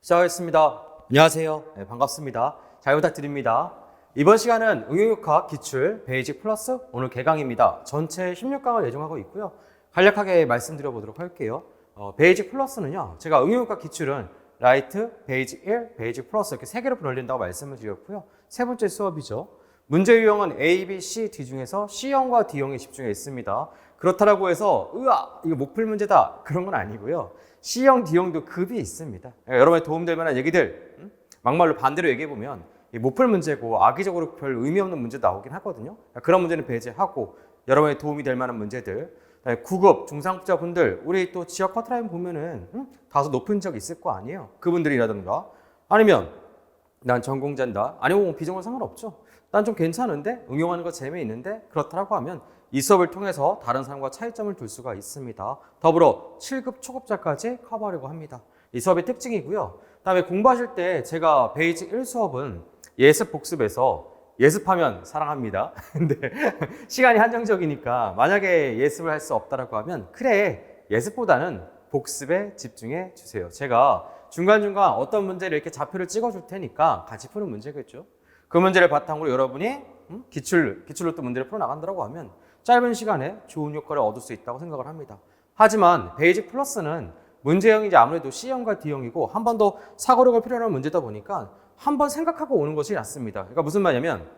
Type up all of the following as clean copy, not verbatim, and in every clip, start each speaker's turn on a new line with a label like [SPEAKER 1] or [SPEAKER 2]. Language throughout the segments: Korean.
[SPEAKER 1] 시작하겠습니다. 안녕하세요. 네, 반갑습니다. 잘 부탁드립니다. 이번 시간은 응용육학 기출 베이직 플러스 오늘 개강입니다. 전체 16강을 예정하고 있고요. 간략하게 말씀드려 보도록 할게요. 베이직 플러스는요, 제가 응용육학 기출은 라이트, 베이직 1, 베이직 플러스 이렇게 세 개로 분류된다고 말씀을 드렸고요. 세 번째 수업이죠. 문제 유형은 A, B, C, D 중에서 C형과 D형에 집중해 있습니다. 그렇다라고 해서 이거 못 풀 문제다 그런 건 아니고요. C형, D형도 급이 있습니다. 여러분의 도움될 만한 얘기들 막말로 반대로 얘기해보면 못 풀 문제고 악의적으로 별 의미 없는 문제 나오긴 하거든요. 그런 문제는 배제하고 여러분의 도움이 될 만한 문제들 9급 중상급자분들 우리 또 지역 커트라인 보면은 다소 높은 적 있을 거 아니에요. 그분들이라든가 아니면 난 전공자인다. 아니면 비전공 상관없죠. 난 좀 괜찮은데 응용하는 거 재미있는데 그렇다고 하면 이 수업을 통해서 다른 사람과 차이점을 둘 수가 있습니다. 더불어 7급 초급자까지 커버하려고 합니다. 이 수업의 특징이고요. 그다음에 공부하실 때 제가 베이직 1 수업은 예습 복습에서 예습하면 사랑합니다. 근데 시간이 한정적이니까 만약에 예습을 할 수 없다라고 하면 그래 예습보다는 복습에 집중해 주세요. 제가 중간중간 어떤 문제를 이렇게 좌표를 찍어줄 테니까 같이 푸는 문제겠죠. 그 문제를 바탕으로 여러분이 기출로 또 문제를 풀어나간다고 하면 짧은 시간에 좋은 효과를 얻을 수 있다고 생각을 합니다. 하지만 베이직 플러스는 문제형이 이제 아무래도 C형과 D형이고 한 번 더 사고력을 필요로 문제다 보니까 한 번 생각하고 오는 것이 낫습니다. 그러니까 무슨 말이냐면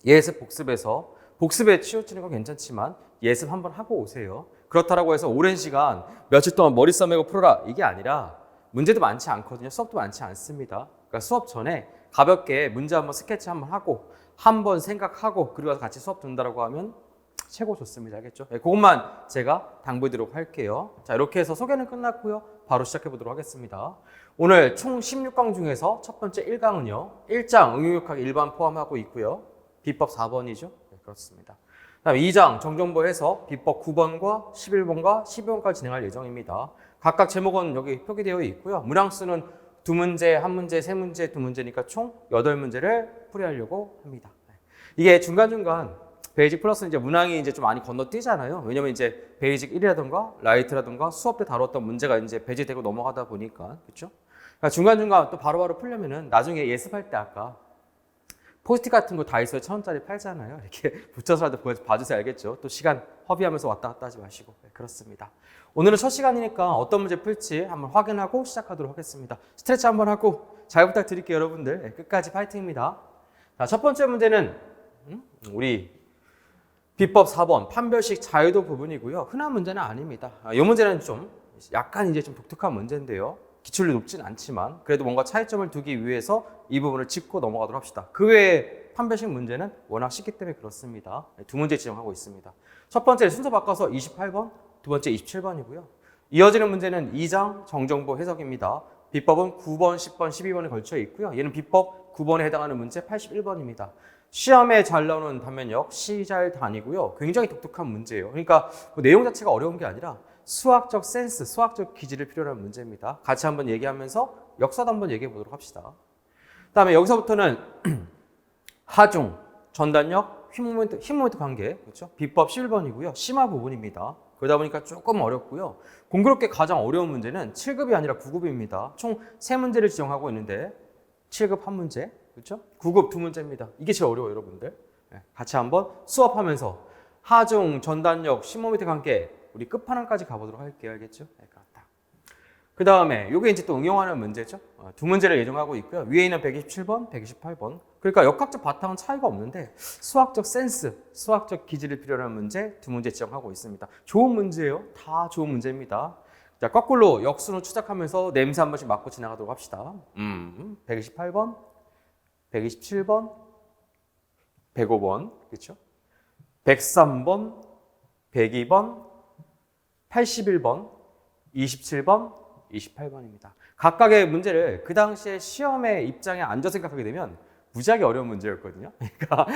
[SPEAKER 1] 예습 복습에서 복습에 치우치는 건 괜찮지만 예습 한번 하고 오세요. 그렇다라고 해서 오랜 시간 며칠 동안 머리 싸매고 풀어라 이게 아니라 문제도 많지 않거든요. 수업도 많지 않습니다. 그러니까 수업 전에 가볍게 문제 한번 스케치 한번 하고 한번 생각하고 그리고 와서 같이 수업 듣는다고 하면 최고 좋습니다. 알겠죠? 네, 그것만 제가 당부드리도록 할게요. 자, 이렇게 해서 소개는 끝났고요. 바로 시작해 보도록 하겠습니다. 오늘 총 16강 중에서 첫 번째 1강은요. 1장 응용육학 일반 포함하고 있고요. 비법 4번이죠. 네, 그렇습니다. 그다음 2장 정정보 해석 비법 9번과 11번과 12번까지 진행할 예정입니다. 각각 제목은 여기 표기되어 있고요. 문항수는 2문제, 1문제, 3문제, 2문제니까 총 8문제를 풀이하려고 합니다. 이게 중간중간 베이직 플러스는 이제 문항이 이제 좀 많이 건너뛰잖아요. 왜냐면 이제 베이직 1이라든가 라이트라든가 수업 때 다뤘던 문제가 이제 배제되고 넘어가다 보니까. 그렇죠? 그러니까 중간중간 또 바로바로 풀려면은 나중에 예습할 때 아까 포스트잇 같은 거 다이소에 1,000원짜리 팔잖아요. 이렇게 붙여서라도 봐주세요. 알겠죠? 또 시간 허비하면서 왔다 갔다 하지 마시고. 네, 그렇습니다. 오늘은 첫 시간이니까 어떤 문제 풀지 한번 확인하고 시작하도록 하겠습니다. 스트레치 한번 하고 잘 부탁드릴게요, 여러분들. 네, 끝까지 파이팅입니다. 자, 첫 번째 문제는 우리 비법 4번 판별식 자유도 부분이고요. 흔한 문제는 아닙니다. 이 문제는 좀 약간 이제 좀 독특한 문제인데요. 기출이 높진 않지만 그래도 뭔가 차이점을 두기 위해서 이 부분을 짚고 넘어가도록 합시다. 그 외에 판별식 문제는 워낙 쉽기 때문에 그렇습니다. 두 문제 지정하고 있습니다. 첫 번째 순서 바꿔서 28번, 두 번째 27번이고요. 이어지는 문제는 2장 정정보 해석입니다. 비법은 9번, 10번, 12번에 걸쳐 있고요. 얘는 비법 9번에 해당하는 문제 81번입니다. 시험에 잘 나오는 단면역 C 잘 다니고요. 굉장히 독특한 문제예요. 그러니까 뭐 내용 자체가 어려운 게 아니라 수학적 센스, 수학적 기질을 필요로 한 문제입니다. 같이 한번 얘기하면서 역사도 한번 얘기해 보도록 합시다. 그다음에 여기서부터는 하중, 전단력, 힘모멘트 관계, 그렇죠? 비법 11번이고요. 심화 부분입니다. 그러다 보니까 조금 어렵고요. 공교롭게 가장 어려운 문제는 7급이 아니라 9급입니다. 총 3문제를 지정하고 있는데 7급 1문제, 그렇죠? 9급 2문제입니다. 이게 제일 어려워요, 여러분들. 같이 한번 수업하면서 하중, 전단력, 심모멘트 관계 우리 끝판왕까지 가보도록 할게요. 알겠죠? 그 다음에 이게 이제 또 응용하는 문제죠. 두 문제를 예정하고 있고요. 위에 있는 127번, 128번. 그러니까 역학적 바탕은 차이가 없는데 수학적 센스, 수학적 기질을 필요로 하는 문제 두 문제 지정하고 있습니다. 좋은 문제예요. 다 좋은 문제입니다. 자, 거꾸로 역순으로 추적하면서 냄새 한 번씩 맡고 지나가도록 합시다. 128번, 127번, 105번, 그렇죠? 103번, 102번, 81번, 27번, 28번입니다. 각각의 문제를 그 당시에 시험의 입장에 앉아 생각하게 되면 무지하게 어려운 문제였거든요. 그러니까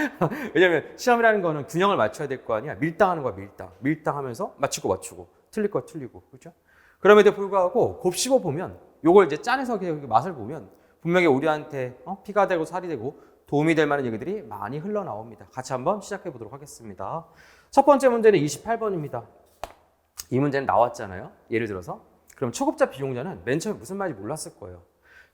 [SPEAKER 1] 왜냐하면 시험이라는 거는 균형을 맞춰야 될 거 아니야. 밀당하는 거야, 밀당하면서 맞추고, 틀릴 거 틀리고, 그렇죠? 그럼에도 불구하고 곱씹어 보면 요걸 이제 짜내서 맛을 보면 분명히 우리한테 피가 되고 살이 되고 도움이 될 만한 얘기들이 많이 흘러나옵니다. 같이 한번 시작해 보도록 하겠습니다. 첫 번째 문제는 28번입니다. 이 문제는 나왔잖아요. 예를 들어서 그럼 초급자 비용자는 맨 처음에 무슨 말인지 몰랐을 거예요.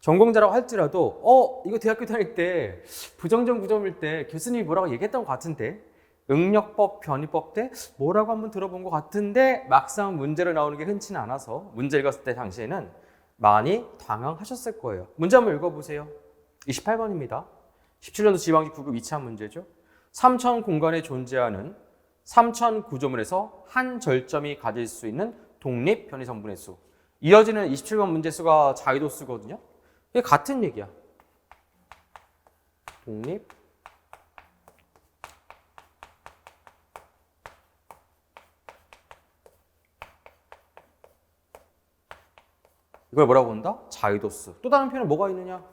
[SPEAKER 1] 전공자라고 할지라도 이거 대학교 다닐 때 부정전 구점일 때 교수님이 뭐라고 얘기했던 것 같은데 응력법, 변이법 때 뭐라고 한번 들어본 것 같은데 막상 문제로 나오는 게 흔치는 않아서 문제 읽었을 때 당시에는 많이 당황하셨을 거예요. 문제 한번 읽어보세요. 28번입니다. 17년도 지방직 9급 2차 문제죠. 3천 공간에 존재하는 3천 구조물에서 한 절점이 가질 수 있는 독립 변이 성분의 수. 이어지는 27번 문제 수가 자유도수거든요. 이게 같은 얘기야. 독립 이걸 뭐라고 본다? 자유도수. 또 다른 표현은 뭐가 있느냐?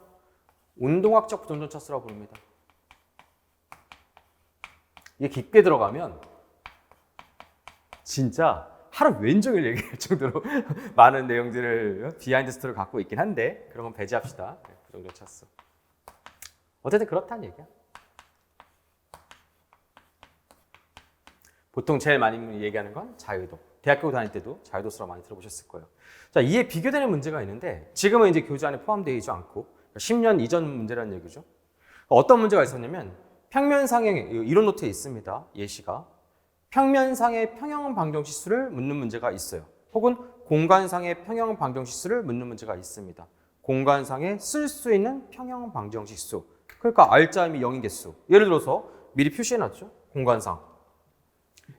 [SPEAKER 1] 운동학적 부정전 차수라고 부릅니다. 이게 깊게 들어가면 진짜 하루 왼종일 얘기할 정도로 많은 내용들을 비하인드 스토리를 갖고 있긴 한데 그런 건 배제합시다. 부정전 차수. 어쨌든 그렇다는 얘기야. 보통 제일 많이 얘기하는 건 자유도. 대학교 다닐 때도 자유도수라고 많이 들어보셨을 거예요. 자, 이에 비교되는 문제가 있는데 지금은 이제 교재 안에 포함되어 있지 않고 10년 이전 문제라는 얘기죠. 어떤 문제가 있었냐면 평면상의 이론 노트에 있습니다. 예시가 평면상의 평형 방정식수를 묻는 문제가 있어요. 혹은 공간상의 평형 방정식수를 묻는 문제가 있습니다. 공간상에 쓸 수 있는 평형 방정식수. 그러니까 R자임이 0인 개수. 예를 들어서 미리 표시해놨죠. 공간상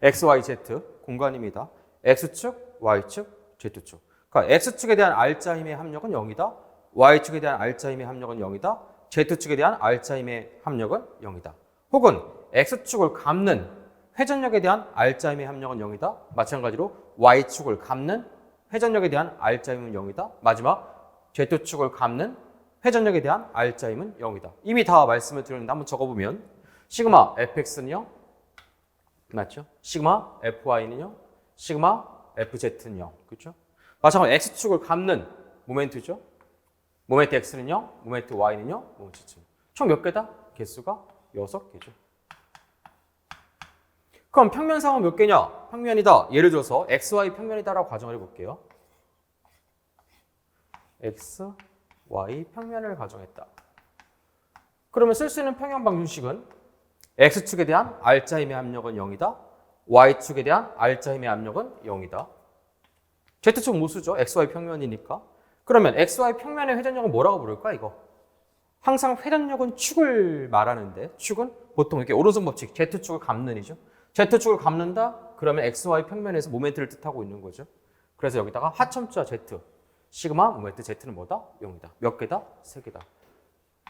[SPEAKER 1] X, Y, Z 공간입니다. X축, Y축, Z축. 그러니까 X축에 대한 R자임의 합력은 0이다. Y축에 대한 R자임의 합력은 0이다. Z축에 대한 R자임의 합력은 0이다. 혹은 X축을 갚는 회전력에 대한 R자임의 합력은 0이다. 마찬가지로 Y축을 갚는 회전력에 대한 R자임은 0이다. 마지막 Z축을 갚는 회전력에 대한 R자임은 0이다. 이미 다 말씀을 드렸는데 한번 적어보면 시그마 fx는 0, 맞죠? 시그마 fy는요, 시그마 fz는 0, 그렇죠? 마찬가지로 x축을 갚는 모멘트죠. 모멘트 x는 0, 모멘트 y는 0, 모멘트 z는 0. 총 몇 개다? 개수가 6개죠. 그럼 평면상은 몇 개냐? 평면이다. 예를 들어서 xy 평면이다라고 가정을 해볼게요. x, y 평면을 가정했다. 그러면 쓸 수 있는 평형 방정식은 x축에 대한 R자임의 합력은 0이다. y축에 대한 R자임의 합력은 0이다. z축 못 쓰죠. xy 평면이니까. 그러면 xy 평면의 회전력은 뭐라고 부를까 이거? 항상 회전력은 축을 말하는데 축은 보통 이렇게 오른손 법칙 z축을 갚는이죠. z축을 갚는다? 그러면 xy 평면에서 모멘트를 뜻하고 있는 거죠. 그래서 여기다가 하첨자 z, 시그마 모멘트 z는 뭐다? 0이다. 몇 개다? 3개다.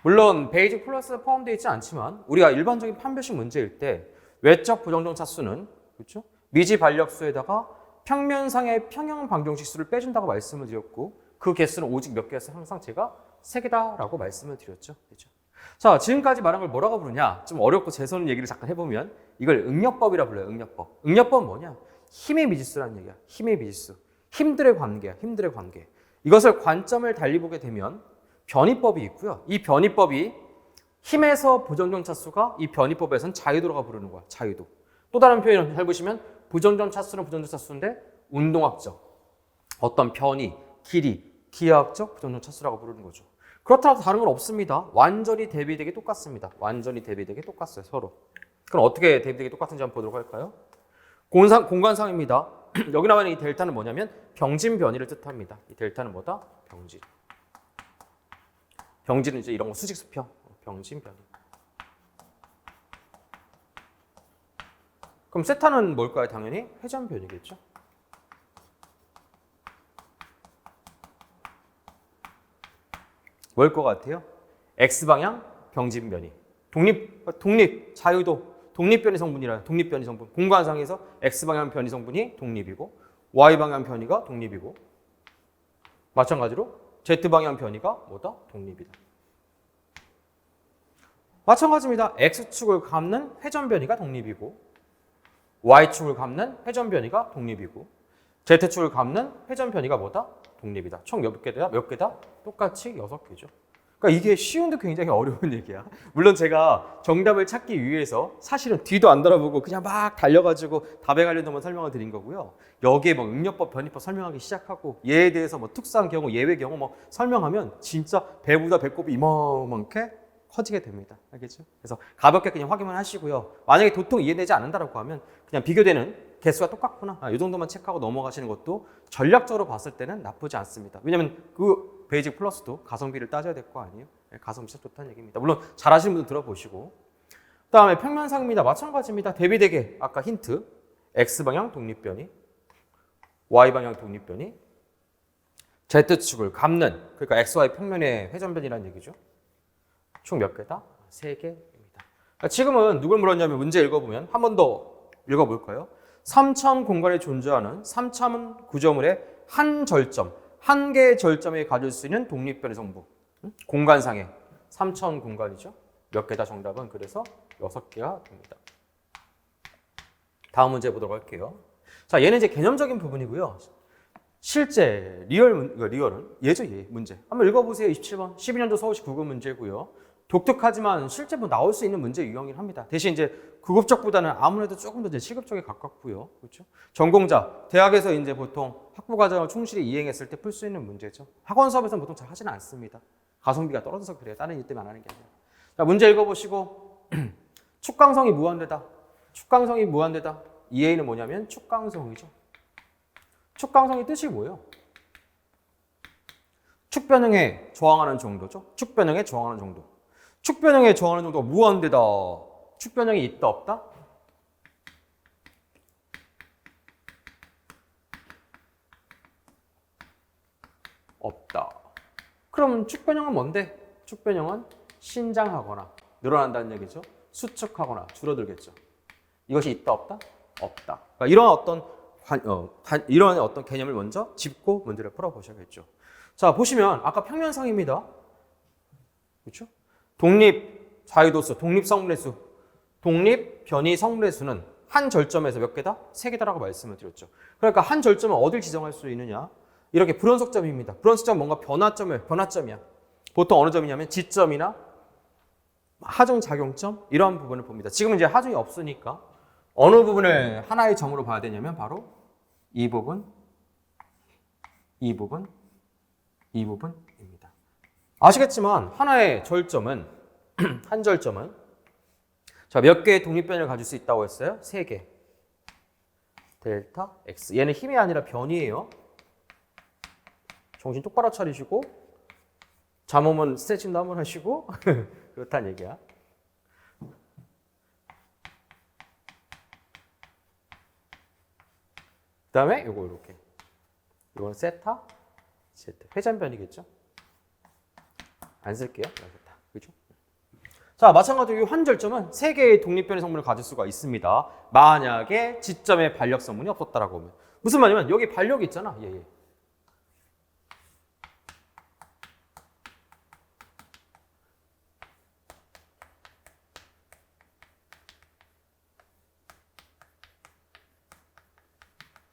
[SPEAKER 1] 물론 베이직 플러스 포함되어 있지 않지만 우리가 일반적인 판별식 문제일 때 외적 부정정 차수는 그렇죠? 미지 반력수에다가 평면상의 평형 방정식수를 빼준다고 말씀을 드렸고 그 개수는 오직 몇 개였어요? 항상 제가 3개다라고 말씀을 드렸죠. 그렇죠? 자, 지금까지 말한 걸 뭐라고 부르냐? 좀 어렵고 재수없는 얘기를 잠깐 해보면 이걸 응력법이라 불러요. 응력법. 응력법은 뭐냐? 힘의 미지수라는 얘기야. 힘의 미지수. 힘들의 관계야. 힘들의 관계. 이것을 관점을 달리 보게 되면 변이법이 있고요. 이 변이법이 힘에서 부정전 차수가 이 변이법에서는 자유도라고 부르는 거야. 자유도. 또 다른 표현을 잘 보시면 부정전 차수는 부정전 차수인데 운동학적 어떤 변이, 길이, 기하학적 부정전 차수라고 부르는 거죠. 그렇다고 다른 건 없습니다. 완전히 대비되게 똑같습니다. 완전히 대비되게 똑같아요. 서로. 그럼 어떻게 대비되게 똑같은지 한번 보도록 할까요? 공간상입니다. 여기 나와 있는 이 델타는 뭐냐면 병진 변이를 뜻합니다. 이 델타는 뭐다? 병진. 병진은 이제 이런 거 수직수평. 병진 변이. 그럼 세타는 뭘까요? 당연히 회전 변이겠죠. 뭘 것 같아요? X방향 병진 변이. 독립, 자유도, 독립변이 성분이라 독립변이 성분. 공간상에서 X방향 변이 성분이 독립이고 Y방향 변이가 독립이고 마찬가지로 Z방향 변이가 뭐다? 독립이다. 마찬가지입니다. X축을 갚는 회전 변이가 독립이고 Y축을 갚는 회전 변이가 독립이고 Z축을 갚는 회전 변이가 뭐다? 독립이다. 총 몇 개다? 몇 개다? 똑같이 6개죠. 그러니까 이게 쉬운데 굉장히 어려운 얘기야. 물론 제가 정답을 찾기 위해서 사실은 뒤도 안 돌아보고 그냥 막 달려가지고 답에 관련된 설명을 드린 거고요. 여기에 뭐 응용법, 변이법 설명하기 시작하고 얘에 대해서 뭐 특수한 경우, 예외 경우 뭐 설명하면 진짜 배보다 배꼽이 이만하게 커지게 됩니다. 알겠죠? 그래서 가볍게 그냥 확인만 하시고요. 만약에 도통 이해되지 않는다라고 하면 그냥 비교되는 개수가 똑같구나. 이 정도만 체크하고 넘어가시는 것도 전략적으로 봤을 때는 나쁘지 않습니다. 왜냐면 그 베이직 플러스도 가성비를 따져야 될 거 아니에요? 가성비 진짜 좋다는 얘기입니다. 물론 잘하시는 분들 들어보시고. 그 다음에 평면상입니다. 마찬가지입니다. 대비되게 아까 힌트. X방향 독립변이, Y방향 독립변이, Z축을 감는, 그러니까 XY 평면의 회전변이라는 얘기죠. 총 몇 개다? 3개입니다. 지금은 누굴 물었냐면 문제 읽어보면 한 번 더 읽어볼까요? 3차 공간에 존재하는 3차 구조물의 한 절점, 한 개의 절점에 가질 수 있는 독립변의 성분. 공간상의 3차 공간이죠. 몇 개다 정답은 그래서 6개가 됩니다. 다음 문제 보도록 할게요. 자, 얘는 이제 개념적인 부분이고요. 실제 리얼은 얘죠, 얘 문제. 한번 읽어보세요. 27번 12년도 서울시 국어 문제고요. 독특하지만 실제 뭐 나올 수 있는 문제 유형이긴 합니다. 대신 이제 구급적보다는 아무래도 조금 더 이제 시급적에 가깝고요. 그렇죠? 전공자, 대학에서 이제 보통 학부 과정을 충실히 이행했을 때 풀 수 있는 문제죠. 학원 수업에서는 보통 잘 하지는 않습니다. 가성비가 떨어져서 그래요. 다른 일 때문에 안 하는 게 아니라. 자, 문제 읽어보시고 축강성이 무한대다. 축강성이 무한대다. 이 A는 뭐냐면 축강성이죠. 축강성의 뜻이 뭐예요? 축변형에 저항하는 정도죠. 축변형에 저항하는 정도. 축변형에 저항하는 정도가 무한대다. 축변형이 있다 없다? 없다. 그럼 축변형은 뭔데? 축변형은 신장하거나 늘어난다는 얘기죠. 수축하거나 줄어들겠죠. 이것이 있다 없다? 없다. 그러니까 이런 어떤 개념을 먼저 짚고 문제를 풀어보셔야겠죠. 자, 보시면 아까 평면상입니다. 그렇죠? 독립 자유도수, 독립 성분의 수, 독립 변이 성분의 수는 한 절점에서 몇 개다? 3개다라고 말씀을 드렸죠. 그러니까 한 절점은 어딜 지정할 수 있느냐? 이렇게 불원석점입니다. 불원석점은 뭔가 변화점이야. 보통 어느 점이냐면 지점이나 하중 작용점 이러한 부분을 봅니다. 지금은 이제 하중이 없으니까 어느 부분을 하나의 점으로 봐야 되냐면 바로 이 부분, 이 부분, 이 부분입니다. 아시겠지만 하나의 절점은 한 절점은 자, 몇 개의 독립변을 가질 수 있다고 했어요? 3개. 델타 X. 얘는 힘이 아니라 변이에요. 정신 똑바로 차리시고 잠 오면 스트레칭도 한번 하시고 그렇다는 얘기야. 그 다음에 요거 이렇게. 이건 세타, 세타. 회전변이겠죠? 안 쓸게요. 그렇죠? 자, 마찬가지로 이 한 절점은 3개의 독립변의 성분을 가질 수가 있습니다. 만약에 지점에 반력 성분이 없었다라고 하면. 무슨 말이냐면 여기 반력이 있잖아. 얘.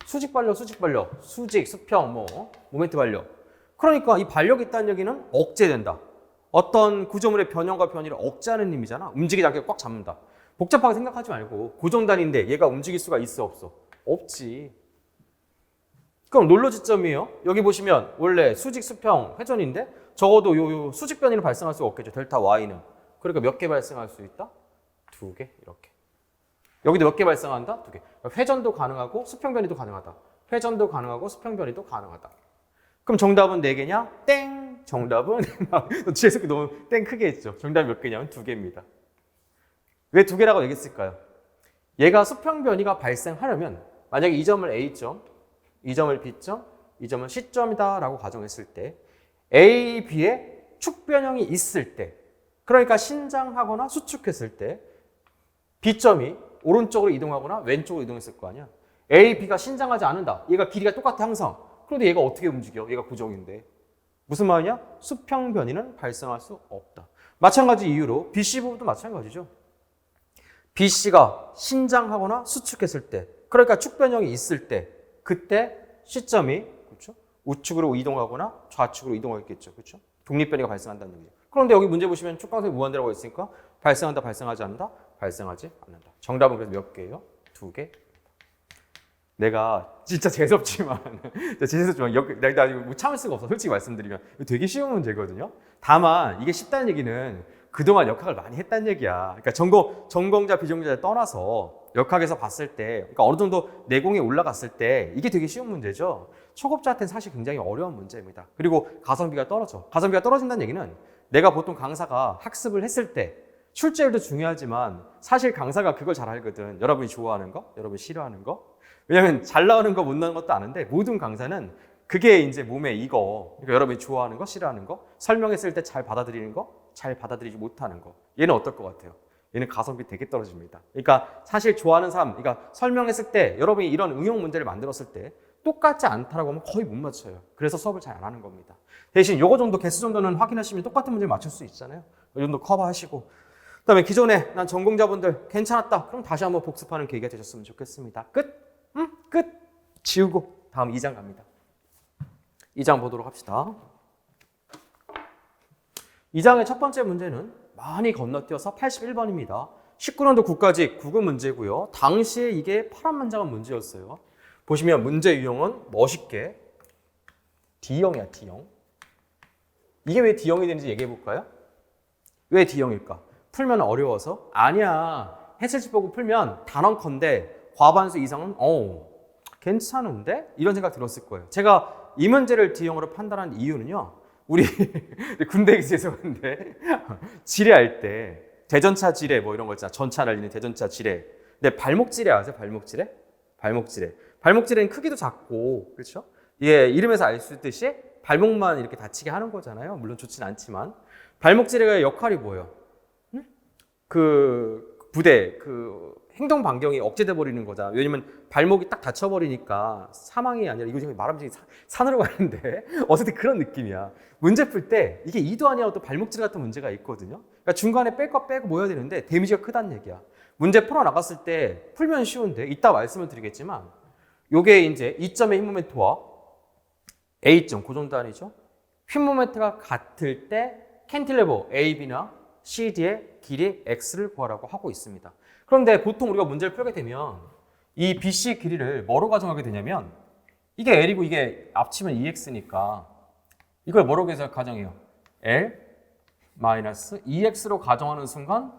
[SPEAKER 1] 수직 반력, 수직, 수평, 모멘트 반력. 그러니까 이 반력이 있다는 얘기는 억제된다. 어떤 구조물의 변형과 변이를 억제하는 의미잖아. 움직이지 않게 꽉 잡는다. 복잡하게 생각하지 말고 고정단위인데 얘가 움직일 수가 있어 없어? 없지. 그럼 롤러 지점이에요. 여기 보시면 원래 수직, 수평, 회전인데 적어도 요 수직 변이는 발생할 수가 없겠죠. 델타 Y는. 그러니까 몇 개 발생할 수 있다? 2개 이렇게. 여기도 몇 개 발생한다? 2개. 회전도 가능하고 수평 변이도 가능하다. 회전도 가능하고 수평 변이도 가능하다. 그럼 정답은 4개냐? 땡! 정답은 뒤에서 너무 땡 크게 했죠. 정답이 몇 개냐면 2개입니다. 왜 2개라고 얘기했을까요? 얘가 수평 변이가 발생하려면 만약에 이 점을 A점, 이 점을 B점, 이 점은 C점이다 라고 가정했을 때 A, B에 축 변형이 있을 때 그러니까 신장하거나 수축했을 때 B점이 오른쪽으로 이동하거나 왼쪽으로 이동했을 거 아니야. A, B가 신장하지 않는다. 얘가 길이가 똑같아 항상. 그런데 얘가 어떻게 움직여? 얘가 고정인데. 무슨 말이냐? 수평 변이는 발생할 수 없다. 마찬가지 이유로 BC 부분도 마찬가지죠. BC가 신장하거나 수축했을 때, 그러니까 축 변형이 있을 때, 그때 C점이 그렇죠? 우측으로 이동하거나 좌측으로 이동하겠죠. 그렇죠? 독립 변이가 발생한다는 얘기죠. 그런데 여기 문제 보시면 축광선이 무한대라고 했으니까 발생한다, 발생하지 않는다? 발생하지 않는다. 정답은 그래서 몇 개예요? 2개. 내가 진짜 재수없지만 내가 이거 못 참을 수가 없어. 솔직히 말씀드리면 이거 되게 쉬운 문제거든요. 다만 이게 쉽다는 얘기는 그동안 역학을 많이 했다는 얘기야. 그러니까 전공자 비전공자를 떠나서 역학에서 봤을 때, 그러니까 어느 정도 내공이 올라갔을 때 이게 되게 쉬운 문제죠. 초급자한테는 사실 굉장히 어려운 문제입니다. 그리고 가성비가 떨어져. 가성비가 떨어진다는 얘기는 내가 보통 강사가 학습을 했을 때 출제율도 중요하지만 사실 강사가 그걸 잘 알거든. 여러분이 좋아하는 거, 여러분이 싫어하는 거. 왜냐면 잘 나오는 거, 못 나오는 것도 아는데 모든 강사는 그게 이제 몸에 익어. 그러니까 여러분이 좋아하는 거, 싫어하는 거, 설명했을 때 잘 받아들이는 거, 잘 받아들이지 못하는 거. 얘는 어떨 것 같아요? 얘는 가성비 되게 떨어집니다. 그러니까 사실 좋아하는 사람, 그러니까 설명했을 때 여러분이 이런 응용 문제를 만들었을 때 똑같지 않다라고 하면 거의 못 맞춰요. 그래서 수업을 잘 안 하는 겁니다. 대신 요거 정도 개수 정도는 확인하시면 똑같은 문제를 맞출 수 있잖아요. 이 정도 커버하시고. 그다음에 기존에 난 전공자분들 괜찮았다. 그럼 다시 한번 복습하는 계기가 되셨으면 좋겠습니다. 끝. 끝. 지우고 다음 2장 갑니다. 2장 보도록 합시다. 2장의 첫 번째 문제는 많이 건너뛰어서 81번입니다. 19년도 국가직 국어 문제고요. 당시에 이게 파란만장한 문제였어요. 보시면 문제 유형은 멋있게 D형이야, D형. 이게 왜 D형이 되는지 얘기해 볼까요? 왜 D형일까? 풀면 어려워서? 아니야. 해설집 보고 풀면 단언컨대 과반수 이상은 괜찮은데? 이런 생각 들었을 거예요. 제가 이 문제를 D형으로 판단한 이유는요. 우리 군대 죄송한데 지뢰할 때 대전차 지뢰 뭐 이런 거 있잖아. 전차 날리는 대전차 지뢰. 근데 발목 지뢰 아세요? 발목 지뢰? 발목 지뢰. 발목 지뢰는 크기도 작고 그렇죠? 예, 이름에서 알 수 있듯이 발목만 이렇게 다치게 하는 거잖아요. 물론 좋진 않지만 발목 지뢰의 역할이 뭐예요? 그 부대 그 행동 반경이 억제돼 버리는 거잖아. 왜냐면 발목이 딱 다쳐버리니까 사망이 아니라 이거 지금 말하면 산으로 가는데 어쨌든 그런 느낌이야. 문제 풀 때 이게 이도 아니야 또 발목질 같은 문제가 있거든요. 그러니까 중간에 뺄 거 빼고 모여야 되는데 데미지가 크다는 얘기야. 문제 풀어 나갔을 때 풀면 쉬운데 이따 말씀을 드리겠지만 요게 이제 2점의 힘 모멘트와 A점 그 정도 아니죠? 힘 모멘트가 같을 때 캔틸레버 AB나 CD의 길이 X를 구하라고 하고 있습니다. 그런데 보통 우리가 문제를 풀게 되면 이 BC 길이를 뭐로 가정하게 되냐면 이게 L이고 이게 합치면 EX니까 이걸 뭐로 가정해요? L 마이너스 EX로 가정하는 순간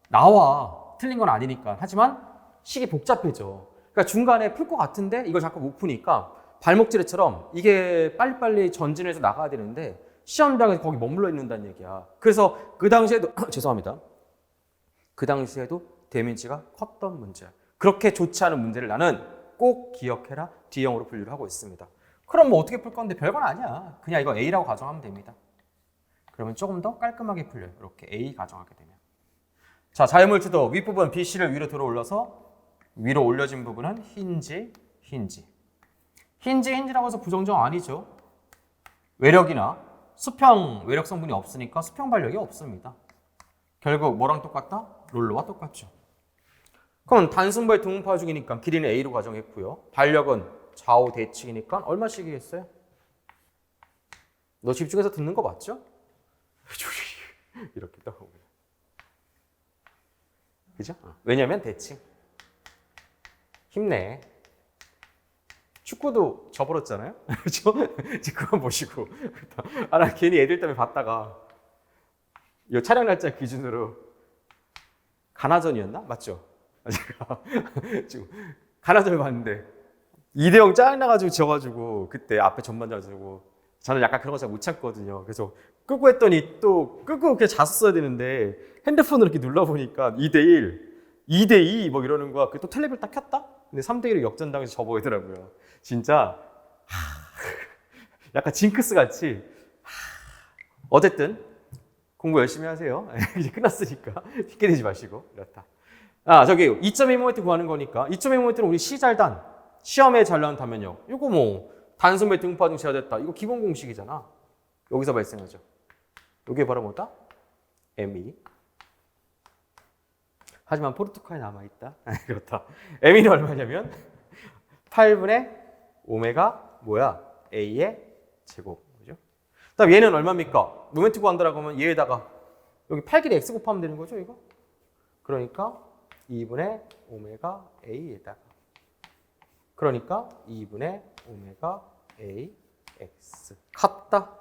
[SPEAKER 1] 나와. 틀린 건 아니니까. 하지만 식이 복잡해져. 그러니까 중간에 풀 것 같은데 이걸 자꾸 못 푸니까 발목지뢰처럼 이게 빨리빨리 전진해서 나가야 되는데 시험장에서 거기 머물러 있는다는 얘기야. 그래서 그 당시에도 죄송합니다. 그 당시에도 데미지가 컸던 문제야. 그렇게 좋지 않은 문제를 나는 꼭 기억해라. D형으로 분류를 하고 있습니다. 그럼 뭐 어떻게 풀 건데 별건 아니야. 그냥 이거 A라고 가정하면 됩니다. 그러면 조금 더 깔끔하게 풀려요. 이렇게 A 가정하게 되면. 자, 자유물체도 윗부분 BC를 위로 들어 올려서 위로 올려진 부분은 힌지. 힌지라고 해서 부정정 아니죠. 외력이나 수평 외력 성분이 없으니까 수평 발력이 없습니다. 결국 뭐랑 똑같다? 롤러와 똑같죠. 그럼 단순발 등분파 중이니까 길이는 A로 가정했고요. 발력은 좌우 대칭이니까 얼마씩이겠어요? 너 집중해서 듣는 거 맞죠? 이렇게 떠오르요. 그죠? 왜냐면 대칭. 힘내. 축구도 져버렸잖아요? 그죠? 그거 보시고. 나 괜히 애들 때문에 봤다가 이 촬영 날짜 기준으로 가나전이었나? 맞죠? 제가 지금 가나전을 봤는데 2대0 짜증나가지고 져가지고 그때 앞에 전반전 주고 저는 약간 그런 거 잘 못 참거든요. 그래서 끄고 했더니 또 끄고 그냥 잤어야 되는데 핸드폰으로 이렇게 눌러보니까 2대1, 2대2 뭐 이러는 거야. 또 텔레비를 딱 켰다? 근데 3대1로 역전당해서 져버리더라고요. 진짜 약간 징크스 같이. 어쨌든 공부 열심히 하세요. 이제 끝났으니까 핑계 대지 마시고. 이렇다. 저기 2.2mm 구하는 거니까 2.2mm는 우리 C 잘 단. 시험에 잘 나온 단면역. 이거 뭐 단순배 등파 중 제어됐다. 이거 기본 공식이잖아. 여기서 발생하죠. 이게 바로 뭐다? ME. 하지만 포르투갈에 남아있다. 그렇다. ME는 얼마냐면 8분의 오메가 뭐야? A의 제곱. 그죠? 그다음 얘는 얼마입니까? 모멘트 구한다라고 하면 얘에다가 여기 8길이 x 곱하면 되는 거죠, 이거? 그러니까 2분의 오메가 a에다가 그러니까 2분의 오메가 a x 같다.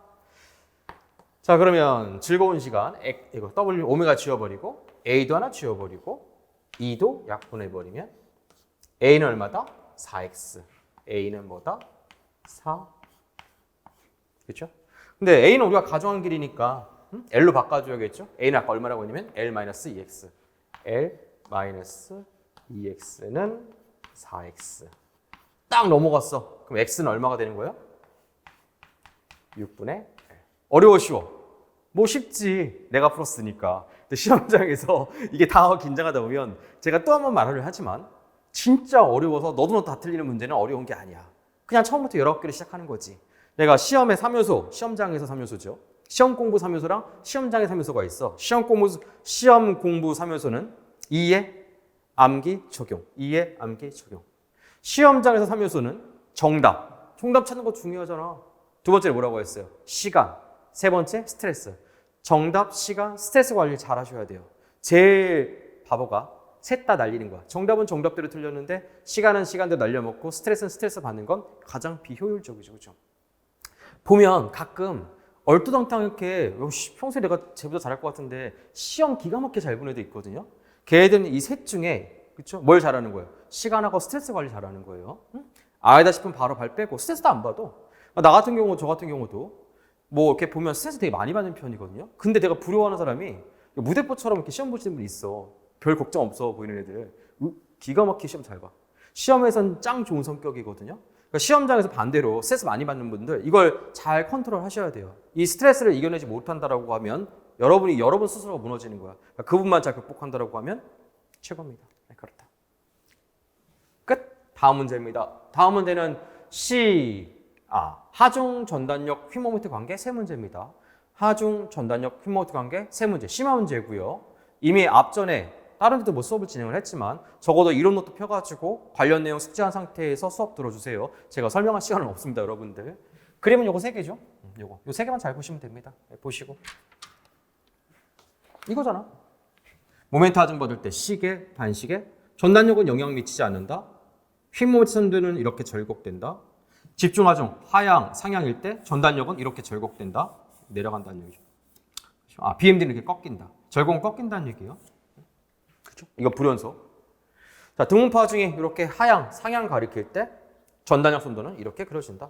[SPEAKER 1] 자, 그러면 즐거운 시간 이거 w 오메가 지워버리고 a도 하나 지워버리고 2도 약분해버리면 a는 얼마다? 4x. a는 뭐다? 4. 그렇죠? 근데 a는 우리가 가정한 길이니까 l로 바꿔줘야겠죠? a는 아까 얼마라고 했냐면 l-2x. l-2x는 4x. 딱 넘어갔어. 그럼 x는 얼마가 되는 거예요? 6분의 l. 어려워, 쉬워? 뭐 쉽지. 내가 풀었으니까. 근데 시험장에서 이게 다 긴장하다 보면 제가 또 한 번 말을 하지만 진짜 어려워서 너도 다 틀리는 문제는 어려운 게 아니야. 그냥 처음부터 19개를 시작하는 거지. 내가 시험의 3요소, 시험장에서 3요소죠. 시험 공부 3요소랑 시험장의 3요소가 있어. 시험 공부 3요소는 2의 암기 적용. 2의 암기 적용. 시험장에서 3요소는 정답. 정답 찾는 거 중요하잖아. 두 번째는 뭐라고 했어요? 시간. 세 번째 스트레스. 정답, 시간, 스트레스 관리 잘 하셔야 돼요. 제일 바보가 셋 다 날리는 거야. 정답은 정답대로 틀렸는데 시간은 시간대로 날려먹고 스트레스는 스트레스 받는 건 가장 비효율적이죠. 그렇죠? 보면 가끔 얼토당당 이렇게 평소에 내가 쟤보다 잘할 것 같은데 시험 기가 막히게 잘 보는 애도 있거든요. 걔들은 이 셋 중에 그렇죠? 뭘 잘하는 거예요? 시간하고 스트레스 관리 잘하는 거예요. 아니다 싶으면 바로 발 빼고 스트레스도 안 받아. 나 같은 경우, 저 같은 경우도 뭐 이렇게 보면 스트레스 되게 많이 받는 편이거든요. 근데 내가 부러워하는 사람이 무대뽀처럼 이렇게 시험 보시는 분이 있어. 별 걱정 없어 보이는 애들. 기가 막히게 시험 잘 봐. 시험에선 짱 좋은 성격이거든요. 그러니까 시험장에서 반대로 스트레스 많이 받는 분들 이걸 잘 컨트롤 하셔야 돼요. 이 스트레스를 이겨내지 못한다라고 하면 여러분 스스로가 무너지는 거야. 그러니까 그분만 잘 극복한다라고 하면 최고입니다. 네, 그렇다. 끝. 다음 문제입니다. 다음 문제는 하중 전단력 휘모멘트 관계 세 문제입니다. 하중 전단력 휘모멘트 관계 세 문제. 심화 문제고요. 이미 앞전에 다른 데도 뭐 수업을 진행을 했지만 적어도 이론 노트 펴가지고 관련 내용 숙지한 상태에서 수업 들어주세요. 제가 설명할 시간은 없습니다, 여러분들. 그림은 요거 세 개죠. 요 세 개만 잘 보시면 됩니다. 네, 보시고 이거잖아. 모멘트 하중 받을 때 시계, 반시계. 전단력은 영향 미치지 않는다. 휘모멘트 선두는 이렇게 절곡된다. 집중 하중 하향, 상향일 때 전단력은 이렇게 절곡된다. 내려간다는 얘기죠. BMD는 이렇게 꺾인다. 절곡은 꺾인다는 얘기예요. 그렇죠? 이거 불연소. 자, 등분파 중에 이렇게 하향, 상향 가리킬 때 전단력 선도는 이렇게 그려진다.